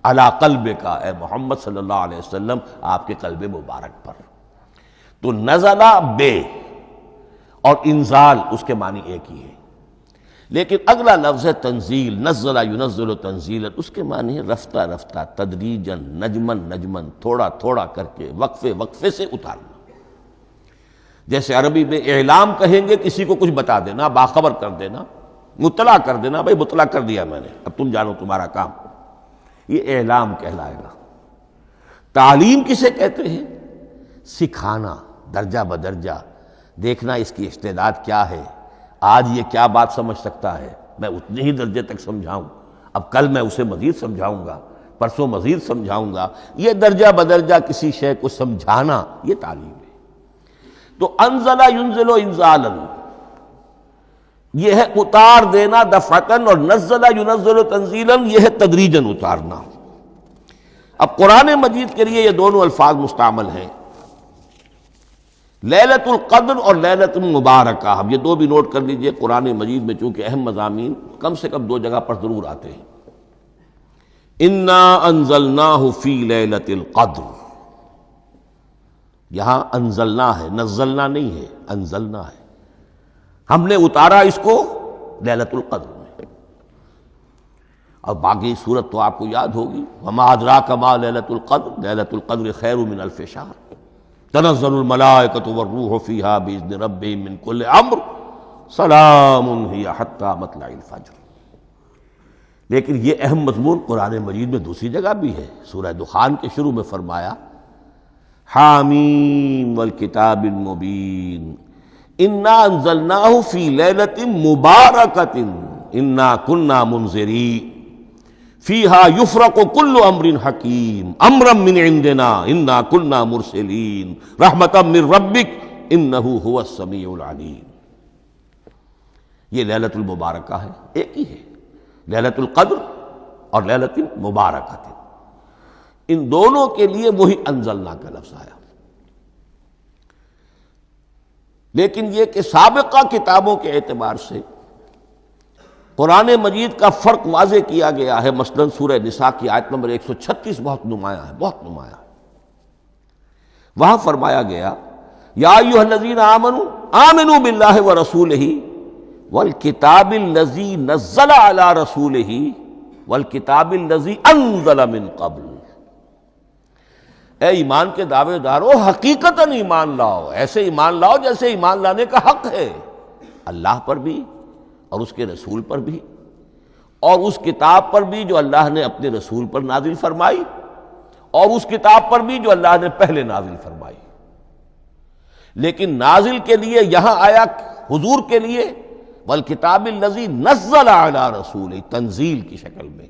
علی قلبک، اے محمد صلی اللہ علیہ وسلم آپ کے قلب مبارک پر۔ تو نزل بے اور انزال اس کے معنی ایک ہی ہے، لیکن اگلا لفظ ہے تنزیل، نزل ینزل تنزیلا، اس کے معنی ہے رفتہ رفتہ، تدریجاً، نجمن نجمن، تھوڑا تھوڑا کر کے، وقفے وقفے سے اتارنا۔ جیسے عربی میں اعلام کہیں گے کسی کو کچھ بتا دینا، باخبر کر دینا، مطلع کر دینا، بھائی مطلع کر دیا میں نے، اب تم جانو تمہارا کام، یہ اعلام کہلائے گا۔ تعلیم کسے کہتے ہیں؟ سکھانا، درجہ بدرجہ، دیکھنا اس کی استعداد کیا ہے، آج یہ کیا بات سمجھ سکتا ہے، میں اتنے ہی درجے تک سمجھاؤں، اب کل میں اسے مزید سمجھاؤں گا، پرسوں مزید سمجھاؤں گا۔ یہ درجہ بدرجہ کسی شے کو سمجھانا، یہ تعلیم ہے۔ تو انزل ینزل انزالا، یہ ہے اتار دینا دفعتاً، اور نزل ینزل تنزیلا، یہ ہے تدریجاً اتارنا۔ اب قرآن مجید کے لیے یہ دونوں الفاظ مستعمل ہیں، لیلۃ القدر اور لیلۃ المبارکہ۔ اب یہ دو بھی نوٹ کر لیجئے، قرآن مجید میں چونکہ اہم مضامین کم سے کم دو جگہ پر ضرور آتے ہیں۔ انا انزلناہ فی لیلۃ القدر، یہاں انزلنا ہے، نزلنا نہیں ہے، انزلنا ہے، ہم نے اتارا اس کو لیلۃ القدر میں۔ اور باقی صورت تو آپ کو یاد ہوگی، وما ادراک ما لیلۃ القدر، لیلۃ القدر خیر من الف شہر، تنزل الملائکۃ والروح فیہا باذن ربہم من کل امر، سلام ہی حتی مطلع الفجر۔ لیکن یہ اہم مضمون قرآن مجید میں دوسری جگہ بھی ہے، سورہ دخان کے شروع میں فرمایا حامیم والکتاب المبین انا انزلناہ فی لیلۃ مبارکۃ انا کنا منذرین فیہا یفرق کل امر حکیم امرا من عندنا انا کنا مرسلین رحمتا من ربک انہ هو السمیع العلیم۔ یہ لیلۃ المبارکہ ہے، ایک ہی ہے، لیلۃ القدر اور لیلۃ المبارکہ، ان دونوں کے لیے وہی انزلنا کا لفظ آیا۔ لیکن یہ کہ سابقہ کتابوں کے اعتبار سے قرآن مجید کا فرق واضح کیا گیا ہے۔ مثلا سورہ نساء کی آیت نمبر 136 بہت نمایاں ہے، بہت نمایاں ہے۔ وہاں فرمایا گیا یا ایھا الذین آمنوا آمنوا باللہ ورسولہ والکتاب الذی نزل علی رسولہ والکتاب الذی انزل من قبل۔ اے ایمان کے دعوے دارو، حقیقتاً ایمان لاؤ، ایسے ایمان لاؤ جیسے ایمان لانے کا حق ہے، اللہ پر بھی اور اس کے رسول پر بھی، اور اس کتاب پر بھی جو اللہ نے اپنے رسول پر نازل فرمائی، اور اس کتاب پر بھی جو اللہ نے پہلے نازل فرمائی۔ لیکن نازل کے لیے یہاں آیا حضور کے لیے والکتاب الذی نزل علی رسولہ، تنزیل کی شکل میں،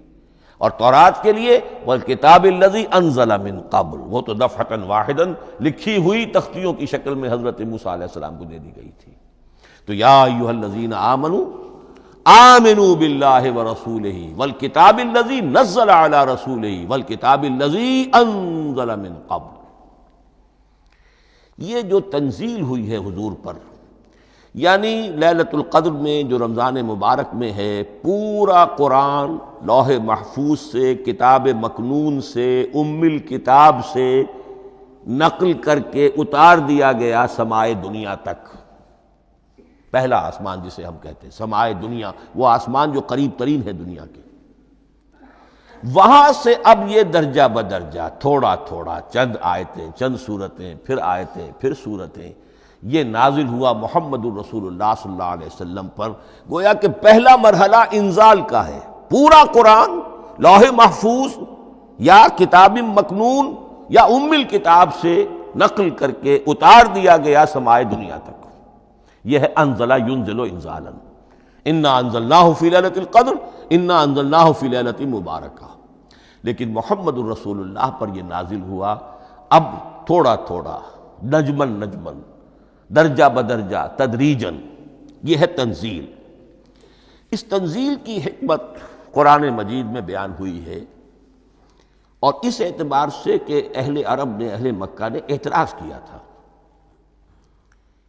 اور تورات کے لیے والکتاب الذی انزل من قبل، وہ تو دفعۃ واحدا لکھی ہوئی تختیوں کی شکل میں حضرت موسیٰ علیہ السلام کو دے دی گئی تھی۔ تو یا ایھا الذین آمنوا آمنوا باللہ ورسولہ والکتاب الذی نزل علی رسولہ والکتاب الذی انزل من قبل۔ یہ جو تنزیل ہوئی ہے حضور پر، یعنی لیلۃ القدر میں جو رمضان مبارک میں ہے، پورا قرآن لوح محفوظ سے، کتاب مکنون سے، ام الکتاب سے نقل کر کے اتار دیا گیا سمائے دنیا تک۔ پہلا آسمان جسے ہم کہتے ہیں سمائے دنیا، وہ آسمان جو قریب ترین ہے دنیا کے، وہاں سے اب یہ درجہ بدرجہ تھوڑا تھوڑا چند آیتیں، چند سورتیں، پھر آیتیں، پھر سورتیں، یہ نازل ہوا محمد الرسول اللہ صلی اللہ علیہ وسلم پر۔ گویا کہ پہلا مرحلہ انزال کا ہے، پورا قرآن لوح محفوظ یا کتاب مکنون یا ام الکتاب سے نقل کر کے اتار دیا گیا سمائے دنیا تک۔ یہ ہے انزل ینزل انزالا، انا انزلناہ فی لیلۃ القدر انا انزلناہ فی لیلۃ مبارکہ۔ لیکن محمد الرسول اللہ پر یہ نازل ہوا اب تھوڑا تھوڑا، نجمن نجمن، درجہ بدرجہ، تدریجن۔ یہ ہے تنزیل۔ اس تنزیل کی حکمت قرآن مجید میں بیان ہوئی ہے، اور اس اعتبار سے کہ اہل عرب نے، اہل مکہ نے اعتراض کیا تھا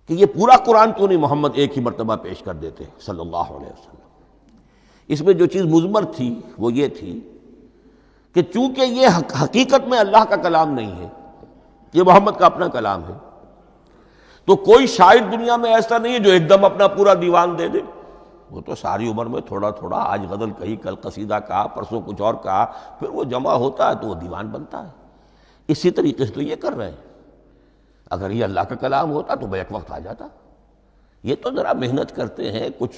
کہ یہ پورا قرآن کیوں نہیں محمد ایک ہی مرتبہ پیش کر دیتے صلی اللہ علیہ وسلم۔ اس میں جو چیز مضمر تھی وہ یہ تھی کہ چونکہ یہ حقیقت میں اللہ کا کلام نہیں ہے، یہ محمد کا اپنا کلام ہے، تو کوئی شاعر دنیا میں ایسا نہیں ہے جو ایک دم اپنا پورا دیوان دے دے۔ وہ تو ساری عمر میں تھوڑا تھوڑا، آج غزل کہی، کل قصیدہ کہا، پرسوں کچھ اور کہا، پھر وہ جمع ہوتا ہے تو وہ دیوان بنتا ہے۔ اسی طریقے سے تو یہ کر رہے ہیں۔ اگر یہ اللہ کا کلام ہوتا تو بیک وقت آ جاتا۔ یہ تو ذرا محنت کرتے ہیں، کچھ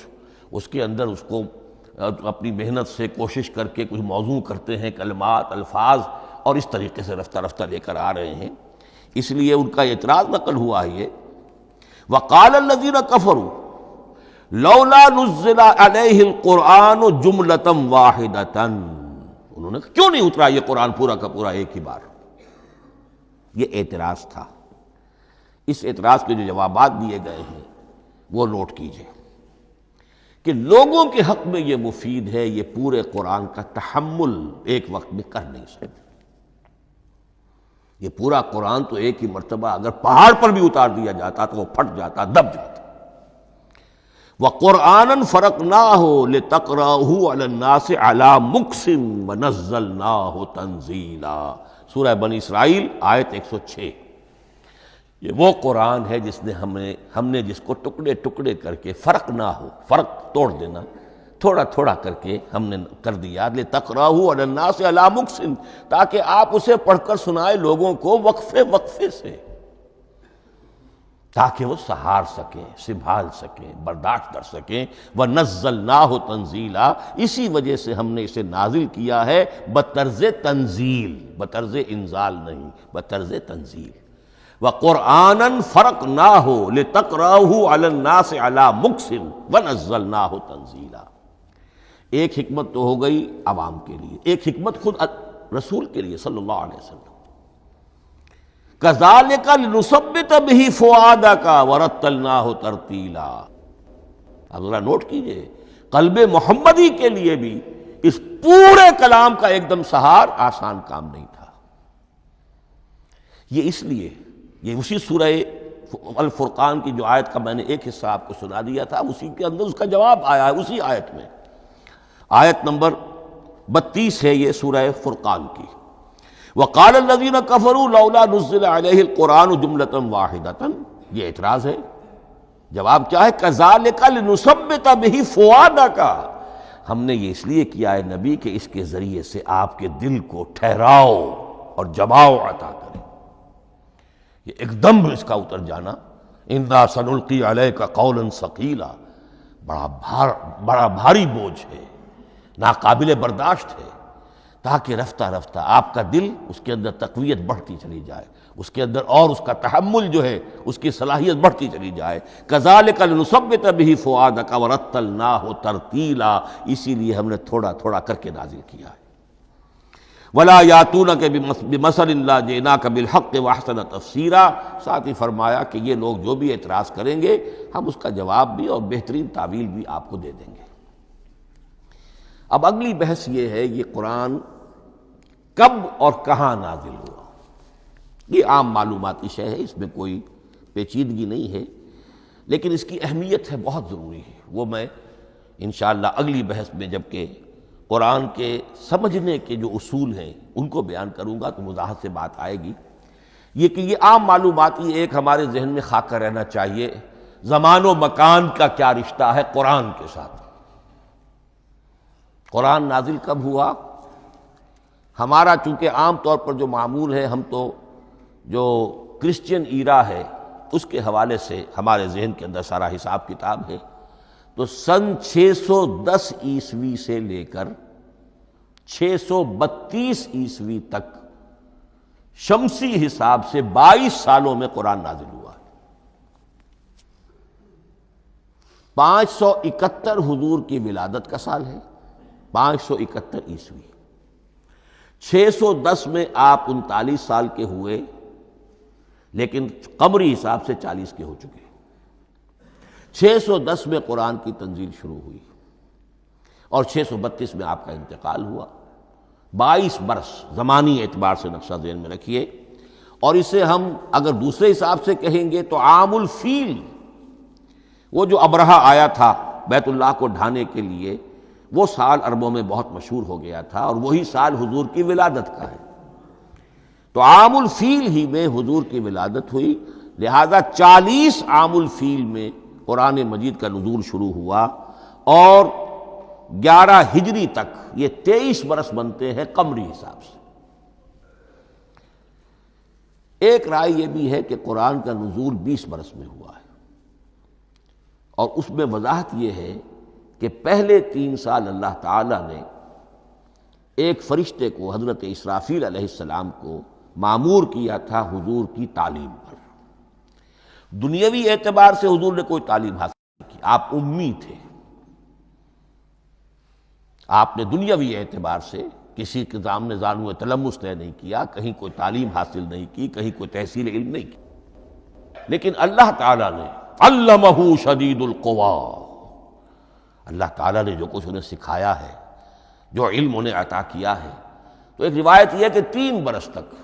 اس کے اندر اس کو اپنی محنت سے کوشش کر کے کچھ موضوع کرتے ہیں، کلمات، الفاظ، اور اس طریقے سے رفتہ رفتہ لے کر آ رہے ہیں۔ اس لیے ان کا اعتراض نقل ہوا ہے یہ وقال الذین کفروا لولا نزل علیہ القرآن جملۃ واحدۃ، انہوں نے کیوں نہیں اترا یہ قرآن پورا کا پورا ایک ہی بار؟ یہ اعتراض تھا۔ اس اعتراض کے جو جوابات دیے گئے ہیں وہ نوٹ کیجئے کہ لوگوں کے حق میں یہ مفید ہے، یہ پورے قرآن کا تحمل ایک وقت میں کر نہیں سکتے۔ یہ پورا قرآن تو ایک ہی مرتبہ اگر پہاڑ پر بھی اتار دیا جاتا تو وہ پھٹ جاتا، دب جاتا۔ وَقُرْآنًا فَرَقْنَاهُ لِتَقْرَأَهُ عَلَى النَّاسِ عَلَى مُكْثٍ وَنَزَّلْنَاهُ تَنزِيلًا، سورہ بنی اسرائیل آیت 106۔ یہ وہ قرآن ہے جس نے ہم نے جس کو ٹکڑے ٹکڑے کر کے، فرق نہ ہو، فرق توڑ دینا، تھوڑا تھوڑا کر کے ہم نے کر دیا، لِتَقْرَأَهُ عَلَى النَّاسِ عَلَى مُكْثٍ، تاکہ آپ اسے پڑھ کر سنائے لوگوں کو وقفے وقفے سے، تاکہ وہ سہار سکیں، سنبھال سکیں، برداشت کر سکیں۔ وَنَزَّلْنَاهُ تَنزِيلًا، اسی وجہ سے ہم نے اسے نازل کیا ہے بطرز تنزیل، بطرز انزال نہیں، بطرز تنزیل۔ وَقُرْآنًا فَرَقْنَاهُ لِتَقْرَأَهُ عَلَى النَّاسِ عَلَى مُكْثٍ وَنَزَّلْنَاهُ تَنزِيلًا۔ ایک حکمت تو ہو گئی عوام کے لیے، ایک حکمت خود رسول کے لیے صلی اللہ علیہ وسلم۔ كَذَلِكَ لِنُثَبِّتَ بِهِ فُؤَادَكَ وَرَتَّلْنَاهُ تَرْتِيلًا۔ اب ذرا نوٹ کیجئے، قلب محمدی کے لیے بھی اس پورے کلام کا ایک دم سہار آسان کام نہیں تھا۔ یہ اس لیے، یہ اسی سورہ الفرقان کی جو آیت کا میں نے ایک حصہ آپ کو سنا دیا تھا، اسی کے اندر اس کا جواب آیا ہے، اسی آیت میں، آیت نمبر 32 ہے یہ سورہ فرقان کی۔ وقال الذین کفروا لولا نزل علیہ القرآن جملۃ واحدۃ، یہ اعتراض ہے۔ جواب کیا ہے؟ کذالک لنثبت بہ فؤادک، ہم نے یہ اس لیے کیا ہے نبی کہ اس کے ذریعے سے آپ کے دل کو ٹھہراؤ اور جماؤ عطا کرے، یہ ایک دم اس کا اتر جانا۔ انا سنلقی علیک قولا ثقیلا، بڑا بھاری بوجھ ہے، ناقابل برداشت ہے، تاکہ رفتہ رفتہ آپ کا دل، اس کے اندر تقویت بڑھتی چلی جائے، اس کے اندر اور اس کا تحمل جو ہے اس کی صلاحیت بڑھتی چلی جائے۔ کذالک لنثبت بہ فؤادک ورتلناہ ترتیلا، اسی لیے ہم نے تھوڑا تھوڑا کر کے نازل کیا ہے۔ ولا یاتونک بمثل الا جئناک بالحق واحسن تفسیرا، ساتھ ہی فرمایا کہ یہ لوگ جو بھی اعتراض کریں گے ہم اس کا جواب بھی اور بہترین تعویل بھی آپ کو دے دیں گے۔ اب اگلی بحث یہ ہے یہ قرآن کب اور کہاں نازل ہوا۔ یہ عام معلوماتی شے ہے، اس میں کوئی پیچیدگی نہیں ہے، لیکن اس کی اہمیت ہے بہت ضروری ہے، وہ میں انشاءاللہ اگلی بحث میں جب کہ قرآن کے سمجھنے کے جو اصول ہیں ان کو بیان کروں گا تو وضاحت سے بات آئے گی۔ یہ کہ یہ عام معلوماتی ایک ہمارے ذہن میں خاکہ رہنا چاہیے، زمان و مکان کا کیا رشتہ ہے قرآن کے ساتھ۔ قرآن نازل کب ہوا؟ ہمارا چونکہ عام طور پر جو معمول ہے، ہم تو جو کرسچین ایرا ہے اس کے حوالے سے ہمارے ذہن کے اندر سارا حساب کتاب ہے، تو سن 610 عیسوی سے لے کر 632 عیسوی تک شمسی حساب سے 22 سالوں میں قرآن نازل ہوا ہے۔ 571 حضور کی ولادت کا سال ہے، 571 عیسوی۔ 610 میں آپ 39 سال کے ہوئے، لیکن قمری حساب سے 40 کے ہو چکے۔ 610 میں قرآن کی تنزیل شروع ہوئی اور 632 میں آپ کا انتقال ہوا۔ 22 برس زمانی اعتبار سے نقشہ ذہن میں رکھیے، اور اسے ہم اگر دوسرے حساب سے کہیں گے تو عام الفیل، وہ جو ابرہہ آیا تھا بیت اللہ کو ڈھانے کے لیے، وہ سال عربوں میں بہت مشہور ہو گیا تھا، اور وہی سال حضور کی ولادت کا ہے، تو عام الفیل ہی میں حضور کی ولادت ہوئی، لہذا 40 عام الفیل میں قرآن مجید کا نزول شروع ہوا، اور 11 ہجری تک یہ 23 برس بنتے ہیں قمری حساب سے۔ ایک رائے یہ بھی ہے کہ قرآن کا نزول 20 برس میں ہوا ہے، اور اس میں وضاحت یہ ہے کہ پہلے 3 سال اللہ تعالیٰ نے ایک فرشتے کو، حضرت اسرافیل علیہ السلام کو مامور کیا تھا حضور کی تعلیم پر۔ دنیاوی اعتبار سے حضور نے کوئی تعلیم حاصل نہیں کی، آپ امی تھے، آپ نے دنیاوی اعتبار سے کسی کے سامنے زانو تلمس طے نہیں کیا، کہیں کوئی تعلیم حاصل نہیں کی، کہیں کوئی تحصیل علم نہیں کی، لیکن اللہ تعالیٰ نے علمہ شدید القوا، اللہ تعالیٰ نے جو کچھ انہیں سکھایا ہے، جو علم انہیں عطا کیا ہے، تو ایک روایت یہ ہے کہ 3 برس تک،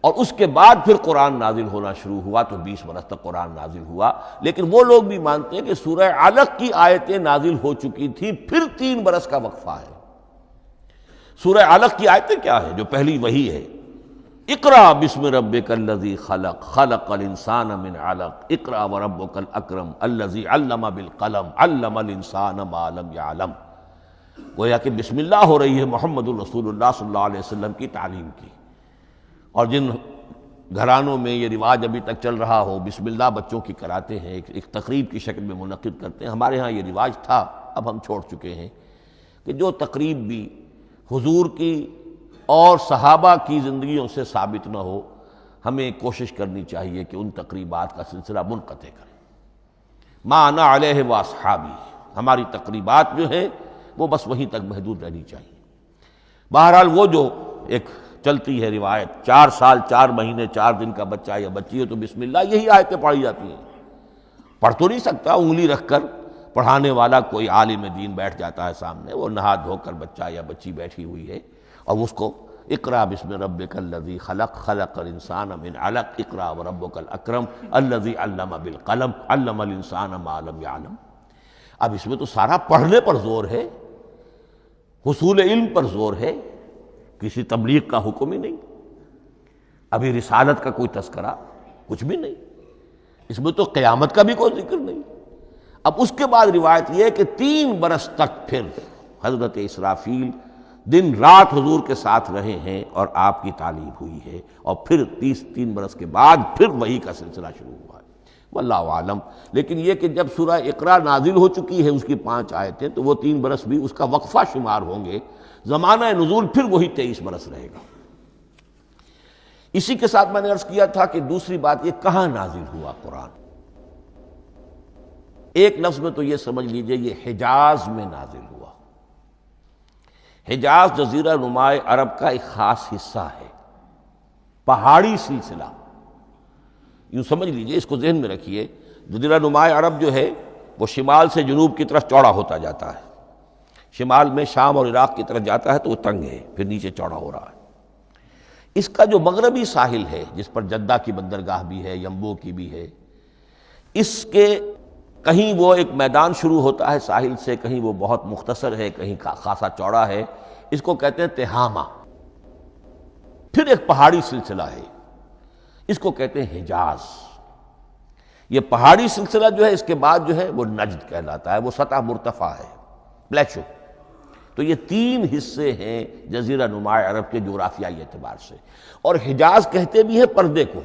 اور اس کے بعد پھر قرآن نازل ہونا شروع ہوا تو 20 برس تک قرآن نازل ہوا۔ لیکن وہ لوگ بھی مانتے ہیں کہ سورہ علق کی آیتیں نازل ہو چکی تھی، پھر 3 برس کا وقفہ ہے۔ سورہ علق کی آیتیں کیا ہے؟ جو پہلی وحی ہے، اقرأ بسم ربک الذی خلق، خلق الانسان من علق، اقرأ وربک الاکرم الذی علم بالقلم، علم الانسان ما لم یعلم۔ گویا کہ بسم اللہ ہو رہی ہے محمد الرسول اللہ صلی اللہ علیہ وسلم کی تعلیم کی، اور جن گھرانوں میں یہ رواج ابھی تک چل رہا ہو، بسم اللہ بچوں کی کراتے ہیں، ایک تقریب کی شکل میں منعقد کرتے ہیں، ہمارے ہاں یہ رواج تھا، اب ہم چھوڑ چکے ہیں، کہ جو تقریب بھی حضور کی اور صحابہ کی زندگیوں سے ثابت نہ ہو، ہمیں کوشش کرنی چاہیے کہ ان تقریبات کا سلسلہ منقطع کریں۔ ما انا علیہ واصحابی، ہماری تقریبات جو ہیں وہ بس وہیں تک محدود رہنی چاہیے۔ بہرحال وہ جو ایک چلتی ہے روایت، 4 سال 4 مہینے 4 دن کا بچہ یا بچی ہو تو بسم اللہ یہی آیتیں پڑھی جاتی ہیں۔ پڑھ تو نہیں سکتا، انگلی رکھ کر پڑھانے والا کوئی عالم دین بیٹھ جاتا ہے سامنے، وہ نہا دھو کر بچہ یا بچی بیٹھی ہوئی ہے، اور اس کو اقرأ بسم ربک الذی خلق، خلق الانسان من علق، اقرأ وربک الاکرم الذی علم بالقلم، علم الانسان ما لم یعلم۔ اب اس میں تو سارا پڑھنے پر زور ہے، حصول علم پر زور ہے، کسی تبلیغ کا حکم ہی نہیں، ابھی رسالت کا کوئی تذکرہ کچھ بھی نہیں، اس میں تو قیامت کا بھی کوئی ذکر نہیں۔ اب اس کے بعد روایت یہ ہے کہ 3 برس تک پھر حضرت اسرافیل دن رات حضور کے ساتھ رہے ہیں اور آپ کی تعلیم ہوئی ہے، اور پھر 3 برس کے بعد پھر وحی کا سلسلہ شروع ہوا ہے، واللہ عالم۔ لیکن یہ کہ جب سورہ اقرا نازل ہو چکی ہے اس کی 5 آیتیں، تو وہ 3 برس بھی اس کا وقفہ شمار ہوں گے، زمانہ نزول پھر وہی 23 برس رہے گا۔ اسی کے ساتھ میں نے عرض کیا تھا کہ دوسری بات یہ کہاں نازل ہوا قرآن۔ ایک لفظ میں تو یہ سمجھ لیجئے یہ حجاز میں نازل ہوا۔ حجاز جزیرہ نماء عرب کا ایک خاص حصہ ہے، پہاڑی سلسلہ، یوں سمجھ لیجئے، اس کو ذہن میں رکھیے۔ جزیرہ نماء عرب جو ہے وہ شمال سے جنوب کی طرف چوڑا ہوتا جاتا ہے، شمال میں شام اور عراق کی طرف جاتا ہے تو وہ تنگ ہے، پھر نیچے چوڑا ہو رہا ہے۔ اس کا جو مغربی ساحل ہے جس پر جدہ کی بندرگاہ بھی ہے، ینبو کی بھی ہے، اس کے کہیں وہ ایک میدان شروع ہوتا ہے ساحل سے، کہیں وہ بہت مختصر ہے، کہیں خاصا چوڑا ہے، اس کو کہتے ہیں تہامہ۔ پھر ایک پہاڑی سلسلہ ہے، اس کو کہتے ہیں حجاز۔ یہ پہاڑی سلسلہ جو ہے اس کے بعد جو ہے وہ نجد کہلاتا ہے، وہ سطح مرتفع ہے، پلیٹو۔ تو یہ تین حصے ہیں جزیرہ نماء عرب کے جغرافیائی اعتبار سے، اور حجاز کہتے بھی ہیں پردے کو،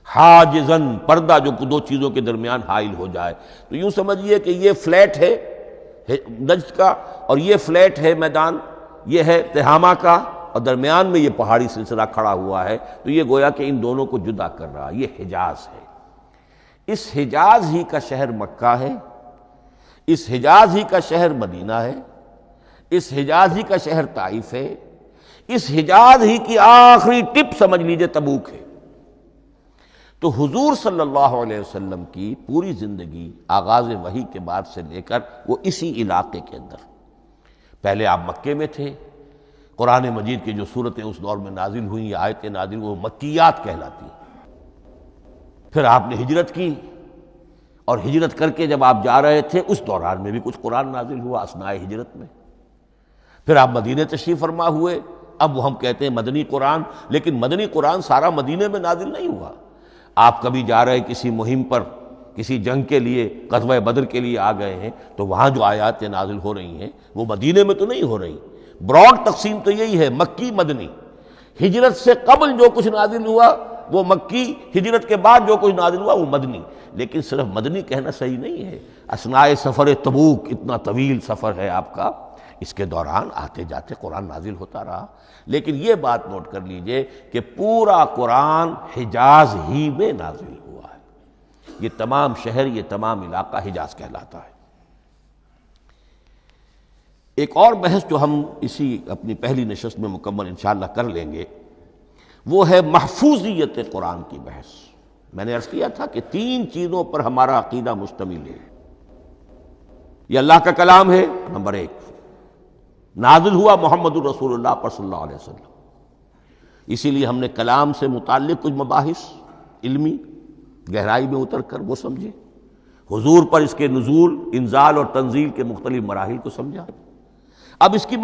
حاجزن، پردہ جو دو چیزوں کے درمیان حائل ہو جائے۔ تو یوں سمجھیے کہ یہ فلیٹ ہے نجد کا، اور یہ فلیٹ ہے میدان، یہ ہے تہامہ کا، اور درمیان میں یہ پہاڑی سلسلہ کھڑا ہوا ہے، تو یہ گویا کہ ان دونوں کو جدا کر رہا، یہ حجاز ہے۔ اس حجاز ہی کا شہر مکہ ہے، اس حجاز ہی کا شہر مدینہ ہے، اس حجاز ہی کا شہر طائف ہے، اس حجاز ہی کی آخری ٹپ سمجھ لیجئے تبوک ہے۔ تو حضور صلی اللہ علیہ وسلم کی پوری زندگی آغاز وحی کے بعد سے لے کر وہ اسی علاقے کے اندر، پہلے آپ مکے میں تھے، قرآن مجید کی جو صورتیں اس دور میں نازل ہوئیں یا آیتیں نازل وہ مکیات کہلاتی ہیں۔ پھر آپ نے ہجرت کی، اور ہجرت کر کے جب آپ جا رہے تھے اس دوران میں بھی کچھ قرآن نازل ہوا اثناء ہجرت میں۔ پھر آپ مدینے تشریف فرما ہوئے، اب وہ ہم کہتے ہیں مدنی قرآن، لیکن مدنی قرآن سارا مدینے میں نازل نہیں ہوا۔ آپ کبھی جا رہے کسی مہم پر، کسی جنگ کے لیے، غزوہ بدر کے لیے آ گئے ہیں، تو وہاں جو آیات نازل ہو رہی ہیں وہ مدینے میں تو نہیں ہو رہی۔ براڈ تقسیم تو یہی ہے، مکی مدنی۔ ہجرت سے قبل جو کچھ نازل ہوا وہ مکی، ہجرت کے بعد جو کچھ نازل ہوا وہ مدنی۔ لیکن صرف مدنی کہنا صحیح نہیں ہے، اثناء سفر تبوک، اتنا طویل سفر ہے آپ کا، اس کے دوران آتے جاتے قرآن نازل ہوتا رہا۔ لیکن یہ بات نوٹ کر لیجئے کہ پورا قرآن حجاز ہی میں نازل ہوا ہے، یہ تمام شہر، یہ تمام علاقہ حجاز کہلاتا ہے۔ ایک اور بحث جو ہم اسی اپنی پہلی نشست میں مکمل انشاءاللہ کر لیں گے، وہ ہے محفوظیت قرآن کی بحث۔ میں نے عرض کیا تھا کہ تین چیزوں پر ہمارا عقیدہ مشتمل ہے۔ یہ اللہ کا کلام ہے، نمبر ایک، نازل ہوا محمد الرسول اللہ پر صلی اللہ علیہ وسلم، اسی لیے ہم نے کلام سے متعلق کچھ مباحث علمی گہرائی میں اتر کر وہ سمجھے، حضور پر اس کے نزول، انزال اور تنزیل کے مختلف مراحل کو سمجھا۔ اب اس کی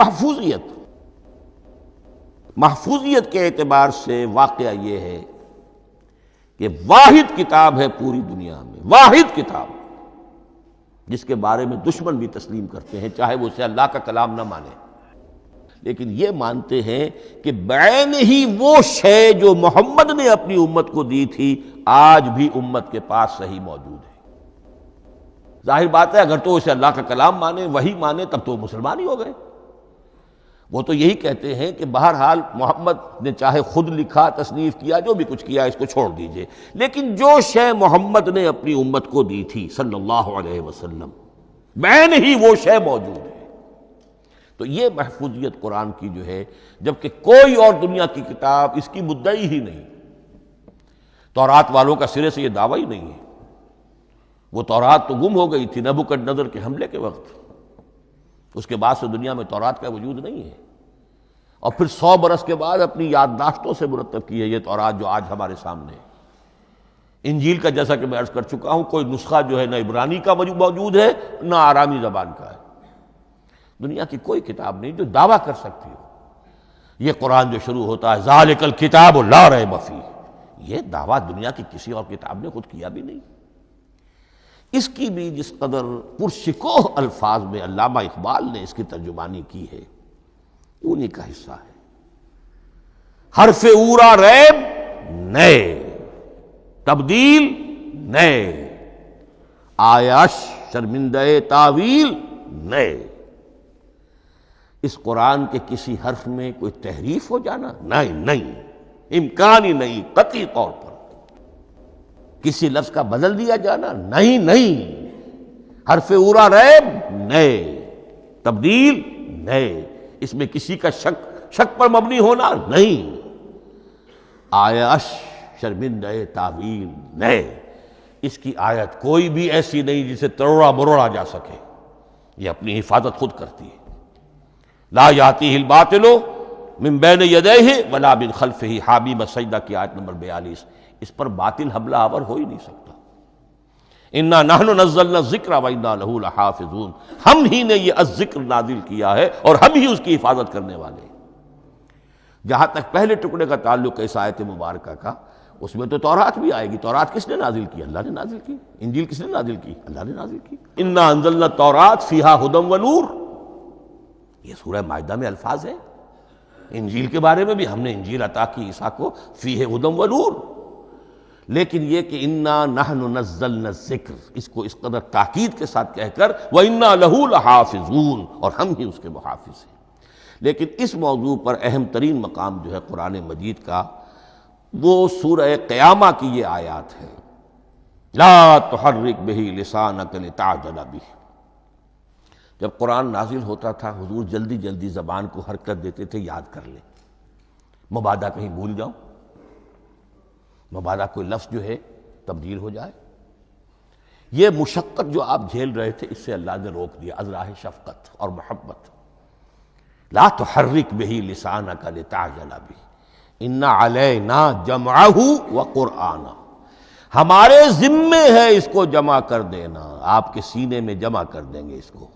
محفوظیت کے اعتبار سے واقعہ یہ ہے کہ واحد کتاب ہے پوری دنیا میں، واحد کتاب جس کے بارے میں دشمن بھی تسلیم کرتے ہیں، چاہے وہ اسے اللہ کا کلام نہ مانے، لیکن یہ مانتے ہیں کہ بعین ہی وہ شے جو محمد نے اپنی امت کو دی تھی آج بھی امت کے پاس صحیح موجود ہے۔ ظاہر بات ہے اگر تو اسے اللہ کا کلام مانے، وہی مانے، تب تو مسلمان ہی ہو گئے۔ وہ تو یہی کہتے ہیں کہ بہرحال محمد نے چاہے خود لکھا، تصنیف کیا، جو بھی کچھ کیا، اس کو چھوڑ دیجئے، لیکن جو شے محمد نے اپنی امت کو دی تھی صلی اللہ علیہ وسلم، بعین ہی وہ شے موجود ہے۔ تو یہ محفوظیت قرآن کی جو ہے، جبکہ کوئی اور دنیا کی کتاب اس کی مدعی ہی نہیں۔ تورات والوں کا سرے سے یہ دعویٰ ہی نہیں ہے، وہ تورات تو گم ہو گئی تھی نبوکدنضر کے حملے کے وقت، اس کے بعد سے دنیا میں تورات کا وجود نہیں ہے، اور پھر 100 برس کے بعد اپنی یادداشتوں سے مرتب کی ہے یہ تورات جو آج ہمارے سامنے ہے۔ انجیل کا جیسا کہ میں عرض کر چکا ہوں، کوئی نسخہ جو ہے نہ عبرانی کا موجود ہے نہ آرامی زبان کا ہے، دنیا کی کوئی کتاب نہیں جو دعویٰ کر سکتی ہو۔ یہ قرآن جو شروع ہوتا ہے ذالک الکتاب لا ریب فیہ، یہ دعویٰ دنیا کی کسی اور کتاب نے خود کیا بھی نہیں۔ اس کی بھی جس قدر پرشکوہ الفاظ میں علامہ اقبال نے اس کی ترجمانی کی ہے، انہی کا حصہ ہے۔ حرف اورا ریب نئے، تبدیل نئے، آیاش شرمندہ تاویل نئے۔ اس قرآن کے کسی حرف میں کوئی تحریف ہو جانا نہیں، امکان ہی نہیں، قطعی طور پر کسی لفظ کا بدل دیا جانا نہیں، حرف اورا ریب نئے، تبدیل نئے۔ اس میں کسی کا شک پر مبنی ہونا نہیں، آیش شرمندہ تعویل نئے، اس کی آیت کوئی بھی ایسی نہیں جسے تروڑا مروڑا جا سکے، یہ اپنی حفاظت خود کرتی ہے۔ لا یاتیہ الباطل من بین یدیہ ولا من خلفہ، حامیم السجدہ کی آیت نمبر 42، اس پر باطل حملہ آور ہو ہی نہیں سکتا۔ انا نحن نزلنا الذکر وانا لہ لحافظون، ہم ہی نے یہ الذکر نازل کیا ہے اور ہم ہی اس کی حفاظت کرنے والے ہیں۔ جہاں تک پہلے ٹکڑے کا تعلق ہے اس آیت مبارکہ کا، اس میں تو تورات بھی آئے گی۔ تورات کس نے نازل کی؟ اللہ نے نازل کی۔ انجیل کس نے نازل کی؟ اللہ نے نازل کی۔ انا انزلنا التوراۃ فیہا ھدی ونور، یہ سورہ مائدہ میں الفاظ ہیں۔ انجیل کے بارے میں بھی ہم نے انجیل عطا کی عیسیٰ کو، فیہ ھدی ونور، لیکن یہ کہ انا نحن نزلنا الذکر، اس کو اس قدر تاکید کے ساتھ کہہ کر وَإِنَّا لَهُ لَحَافِظُونَ، اور ہم ہی اس کے محافظ ہیں۔ لیکن اس موضوع پر اہم ترین مقام جو ہے قرآن مجید کا، وہ سورہ قیامہ کی یہ آیات ہے، لا تحرک بہ لسانک لتعجل بہ۔ جب قرآن نازل ہوتا تھا حضور جلدی جلدی زبان کو حرکت دیتے تھے، یاد کر لیں، مبادا کہیں بھول جاؤ، مبادا کوئی لفظ جو ہے تبدیل ہو جائے۔ یہ مشقت جو آپ جھیل رہے تھے، اس سے اللہ نے روک دیا از راہ شفقت اور محبت۔ لا تحرک بہ لسانک لتعجل بہ، ان علینا جمعہ وقرآنہ، ہمارے ذمے ہے اس کو جمع کر دینا، آپ کے سینے میں جمع کر دیں گے اس کو۔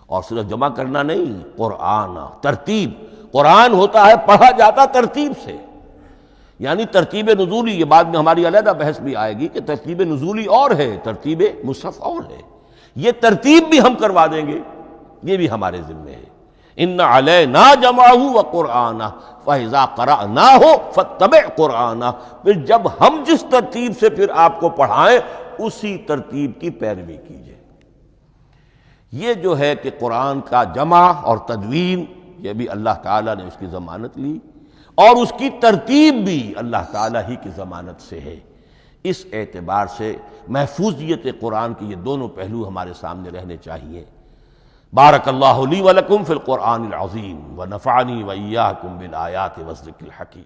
اور صرف جمع کرنا نہیں، قرآن، ترتیب۔ قرآن ہوتا ہے پڑھا جاتا ترتیب سے، یعنی ترتیب نزولی۔ یہ بعد میں ہماری علیحدہ بحث بھی آئے گی کہ ترتیب نزولی اور ہے، ترتیب مصحف اور ہے۔ یہ ترتیب بھی ہم کروا دیں گے، یہ بھی ہمارے ذمے ہے۔ ان علینا جمعہ وقرآنہ فاذا قرأناہ فاتبع قرآنہ، پھر جب ہم جس ترتیب سے پھر آپ کو پڑھائیں اسی ترتیب کی پیروی کیجیے۔ یہ جو ہے کہ قرآن کا جمع اور تدوین، یہ بھی اللہ تعالیٰ نے اس کی ضمانت لی، اور اس کی ترتیب بھی اللہ تعالیٰ ہی کی ضمانت سے ہے۔ اس اعتبار سے محفوظیت قرآن کے یہ دونوں پہلو ہمارے سامنے رہنے چاہیے۔ بارک اللہ لی ولکم فی القرآن العظیم ونفعنی وإیاکم بالآیات والذکر الحکیم۔